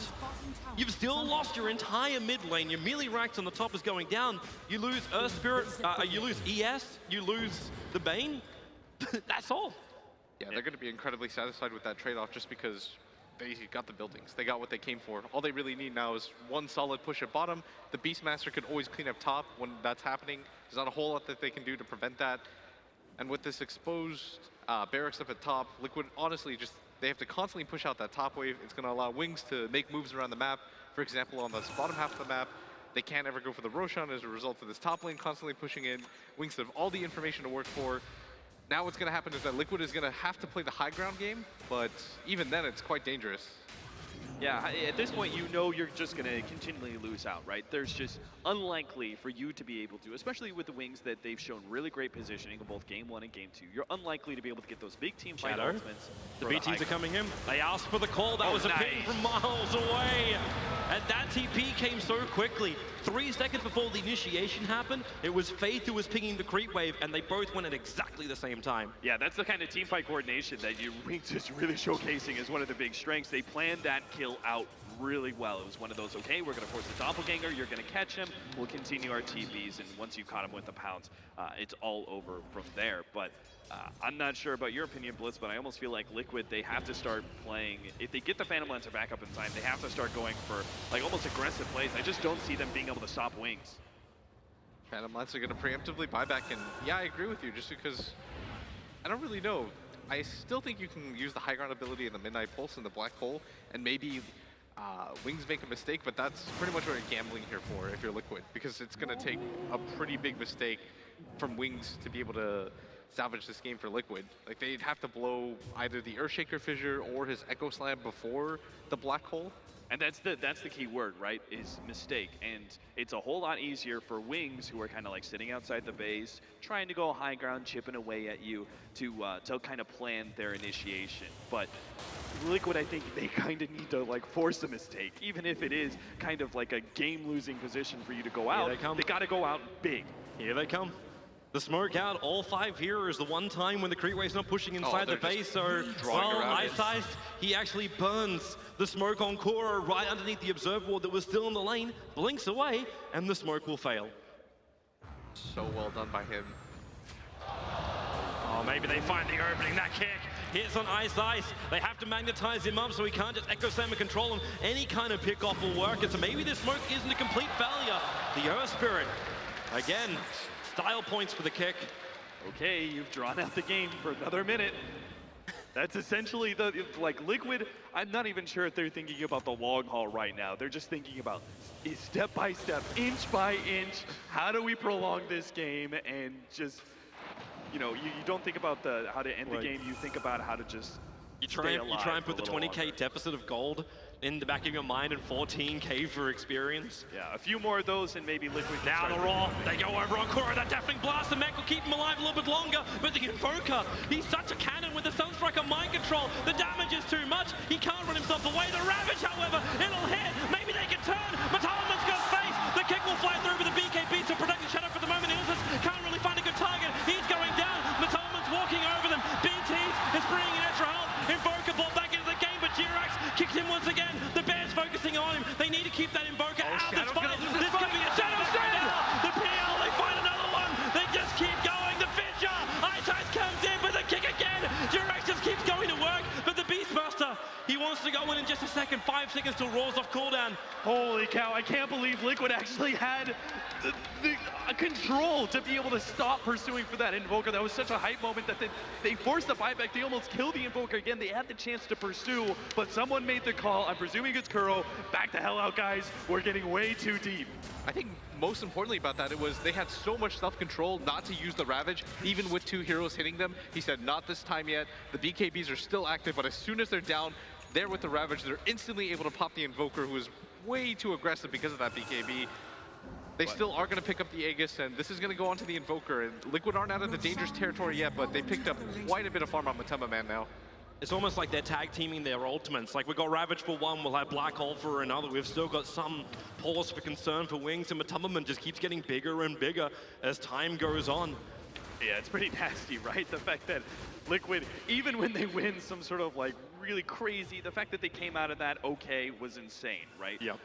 You've still lost your entire mid lane. Your melee racks on the top is going down. You lose Earth Spirit, you lose ES, you lose the Bane. That's all. Yeah, they're going to be incredibly satisfied with that trade-off just because they got the buildings. They got what they came for. All they really need now is 1 solid push at bottom. The Beastmaster could always clean up top when that's happening. There's not a whole lot that they can do to prevent that. And with this exposed barracks up at top, Liquid honestly just, they have to constantly push out that top wave. It's going to allow Wings to make moves around the map. For example, on this bottom half of the map, they can't ever go for the Roshan as a result of this top lane constantly pushing in. Wings have all the information to work for. Now what's going to happen is that Liquid is going to have to play the high ground game, but even then it's quite dangerous. Yeah, at this point, you know you're just going to continually lose out, right? There's just unlikely for you to be able to, especially with the Wings that they've shown really great positioning in both Game 1 and Game 2. You're unlikely to be able to get those big team fight ultimates. The BTs are coming in. They asked for the call. That was a ping from miles away. And that TP came so quickly. 3 seconds before the initiation happened, it was Faith who was pinging the creep wave, and they both went at exactly the same time. Yeah, that's the kind of team fight coordination that your Wings is really showcasing as one of the big strengths. They planned that kill kill out really well. It was one of those, okay, we're going to force the doppelganger, you're going to catch him, we'll continue our TBs, and once you caught him with the pounce, it's all over from there. But I'm not sure about your opinion, Blitz, but I almost feel like Liquid, they have to start playing, if they get the Phantom Lancer back up in time, they have to start going for like almost aggressive plays. I just don't see them being able to stop Wings. Phantom Lancer going to preemptively buy back, and yeah, I agree with you, just because I don't really know. I still think you can use the high ground ability in the Midnight Pulse and the Black Hole, and maybe Wings make a mistake, but that's pretty much what you're gambling here for if you're Liquid, because it's going to take a pretty big mistake from Wings to be able to salvage this game for Liquid. Like, they'd have to blow either the Earthshaker Fissure or his Echo Slam before the Black Hole. And that's the key word, right, is mistake. And it's a whole lot easier for Wings, who are kind of like sitting outside the base, trying to go high ground, chipping away at you to kind of plan their initiation. But Liquid, I think they kind of need to like force a mistake, even if it is kind of like a game-losing position for you to go out. They got to go out big. Here they come. The smoke out, all 5 heroes. The one time when the Creekwave's not pushing inside the base, so well, Ice Ice, he actually burns the smoke on Kuro right underneath the observer ward that was still in the lane, blinks away, and the smoke will fail. So well done by him. Oh, maybe they find the opening. That kick hits on Ice Ice. They have to magnetize him up so he can't just Echo Slam and control him. Any kind of pick-off will work, and so maybe this smoke isn't a complete failure. The Earth Spirit, again, style points for the kick. Okay, you've drawn out the game for another minute. That's essentially like Liquid, I'm not even sure if they're thinking about the long haul right now. They're just thinking about step by step, inch by inch, how do we prolong this game, and just, you know, you don't think about how to end the game, you think about how to just You try and put the 20K deficit of gold in the back of your mind and 14K for experience. Yeah, a few more of those and maybe Liquid. Now the Raw, they go over on Kuro. That deafening blast, the mech will keep him alive a little bit longer, but the Invoker, he's such a cannon with the Sunstriker mind control. The damage is too much. He can't run himself away. The Ravage, however, it'll hit. Maybe they can turn. Matalaman's got space. The kick will fly through with the BKB to protect the Shadow for the moment. Innocence can't really find a good target. He's going down. Matalaman's walking over them. BTs is bringing in extra help. Invoker ball back into the game, but Jirax kicked him once again. The Bears focusing on him. They need to keep that Invoker out. This fight. This could be a Shadow right now. The PL, they find another one. They just keep going. The Fissure. Ice Ice comes in with a kick again. Jirax just keeps going to work, but the Beastmaster, he wants to go in just a second. 5 seconds till Roar's off cooldown. Holy cow, I can't believe Liquid actually had the control to be able to stop pursuing for that Invoker. That was such a hype moment that they forced the buyback. They almost killed the Invoker again. They had the chance to pursue, but someone made the call. I'm presuming it's Kuro. Back the hell out, guys. We're getting way too deep. I think most importantly about that, it was they had so much self-control not to use the Ravage, even with 2 heroes hitting them. He said, not this time yet. The BKBs are still active, but as soon as they're down, there with the Ravage, they're instantly able to pop the Invoker, who is way too aggressive because of that BKB. They still are going to pick up the Aegis, and this is going to go on to the Invoker. And Liquid aren't out of the dangerous territory yet, but they picked up quite a bit of farm on Matema Man now. It's almost like they're tag teaming their ultimates. Like, we've got Ravage for one, we'll have Black Hole for another. We've still got some pause for concern for Wings, and Matemaman just keeps getting bigger and bigger as time goes on. Yeah, it's pretty nasty, right? The fact that Liquid, even when they win some sort of like really crazy, the fact that they came out of that okay was insane, right? Yep.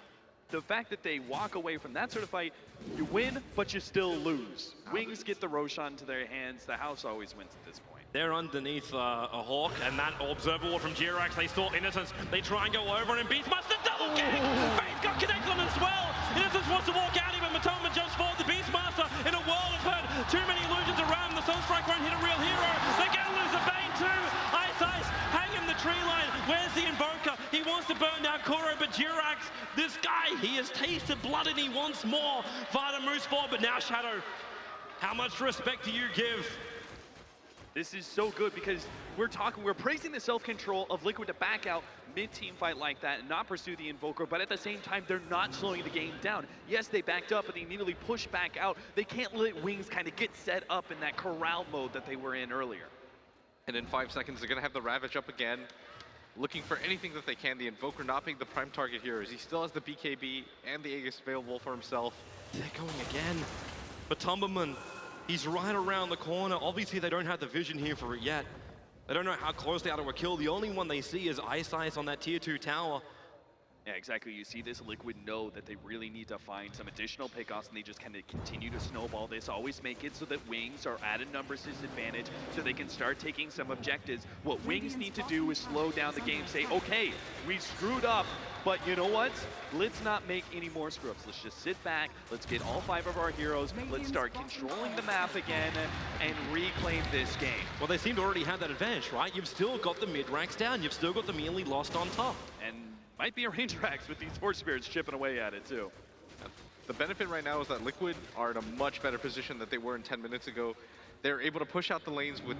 The fact that they walk away from that sort of fight, you win, but you still lose. Wings get the Roshan to their hands. The house always wins at this point. They're underneath a Hawk, and that Observer Ward from Jirax, they saw Innocence. They try and go over, and Beastmaster double kick! Faith got connected on as well! Innocence wants to walk out, even Matoma jumps forward. The Beastmaster, in a world of hurt, too many illusions around. The Sunstrike won't hit a real hero. They're gonna lose the Bane too! Ice Ice, hang him the tree line. Where's the Invoker? He wants to burn down Kuro, but Jirax, this guy, he has tasted blood and he wants more. Vada moves forward, but now Shadow. How much respect do you give? This is so good because we're praising the self-control of Liquid to back out mid-team fight like that and not pursue the Invoker, but at the same time, they're not slowing the game down. Yes, they backed up, but they immediately pushed back out. They can't let Wings kind of get set up in that corral mode that they were in earlier. And in 5 seconds, they're going to have the Ravage up again, looking for anything that they can. The Invoker not being the prime target here, as he still has the BKB and the Aegis available for himself. They're going again. But Tumberman, he's right around the corner. Obviously, they don't have the vision here for it yet. They don't know how close they are to a kill. The only one they see is Ice Ice on that tier 2 tower. Yeah, exactly. You see this, Liquid know that they really need to find some additional pickoffs, and they just kind of continue to snowball this, always make it so that Wings are at a numbers disadvantage so they can start taking some objectives. What Wings need to do is slow down the game, say, okay, we screwed up, but you know what? Let's not make any more screw-ups. Let's just sit back, let's get all 5 of our heroes, let's start controlling the map again and reclaim this game. Well, they seem to already have that advantage, right? You've still got the mid ranks down, you've still got the melee lost on top. And might be a range racks with these Force Spirits chipping away at it too. The benefit right now is that Liquid are in a much better position than they were in 10 minutes ago. They're able to push out the lanes with,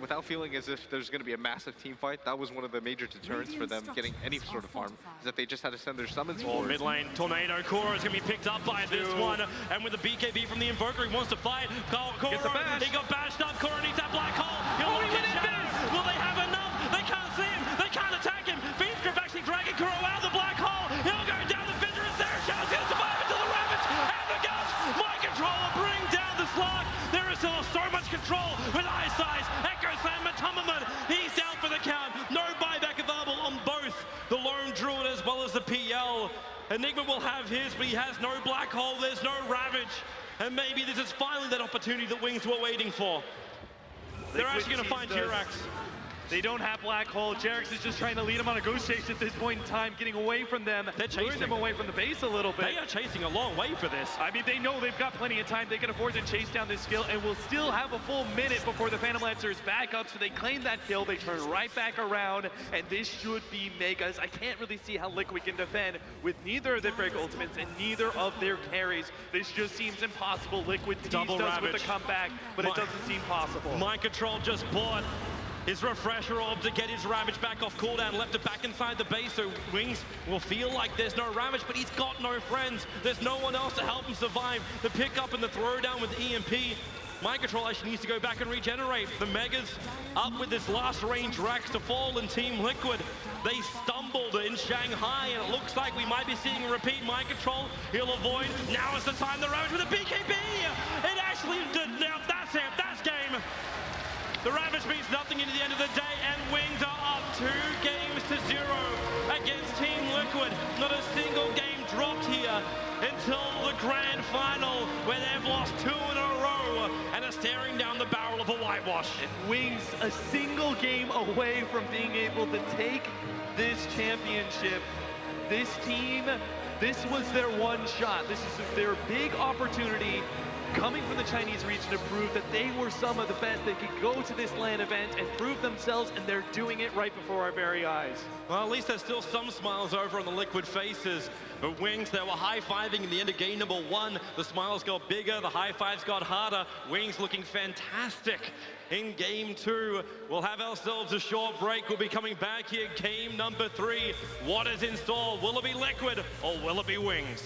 without feeling as if there's going to be a massive team fight. That was one of the major deterrents for them getting any sort of farm, is that they just had to send their summons forward. Mid lane, Tornado, Cora is going to be picked up by this one. And with the BKB from the Invoker, he wants to fight. Cora, he got bashed up. Cora needs that black hole. He'll look at Shadow. Will they have enough? They can't see him. They can't attack him. Fiendcraft actually dragging Cora out of the black hole. He'll go down. The Fender is there. Shadow's going to survive until the Ravage and the guts. My controller bring down the slug. There is still so much control with Ice Eyes. Echo Slam Matumaman. He's down for the count. No buyback available on both the Lone Druid as well as the PL. Enigma will have his, but he has no black hole. There's no Ravage. And maybe this is finally that opportunity that Wings were waiting for. They're actually going to find Jirax. They don't have black hole. Jerax is just trying to lead them on a ghost chase at this point in time, getting away from them. They're chasing them away from the base a little bit. They are chasing a long way for this. I mean, they know they've got plenty of time. They can afford to chase down this kill, and will still have a full minute before the Phantom Lancer is back up. So they claim that kill. They turn right back around, and this should be megas. I can't really see how Liquid can defend with neither of their break ultimates and neither of their carries. This just seems impossible. Liquid does with the comeback, but it doesn't seem possible. Mind Control just bought his refresher orb to get his Ravage back off cooldown, left it back inside the base, so Wings will feel like there's no Ravage, but he's got no friends. There's no one else to help him survive. The pickup and the throwdown with EMP. Mind Control actually needs to go back and regenerate. The Megas up with this last range Rax to fall in Team Liquid. They stumbled in Shanghai, and it looks like we might be seeing a repeat. Mind Control, he'll avoid. Now is the time, the Ravage with a BKB! It actually did, now that's it, that's game. The Ravage means nothing into the end of the day, and Wings are up 2 games to 0 against Team Liquid. Not a single game dropped here until the grand final, where they've lost 2 in a row and are staring down the barrel of a whitewash. And Wings a single game away from being able to take this championship. This team, this was their one shot. This is their big opportunity, coming from the Chinese region, to prove that they were some of the best. They could go to this LAN event and prove themselves, and they're doing it right before our very eyes. Well, at least there's still some smiles over on the Liquid faces. But Wings, they were high-fiving in the end of game number 1. The smiles got bigger, the high-fives got harder. Wings looking fantastic in game 2. We'll have ourselves a short break. We'll be coming back here, game number 3. What is in store? Will it be Liquid or will it be Wings?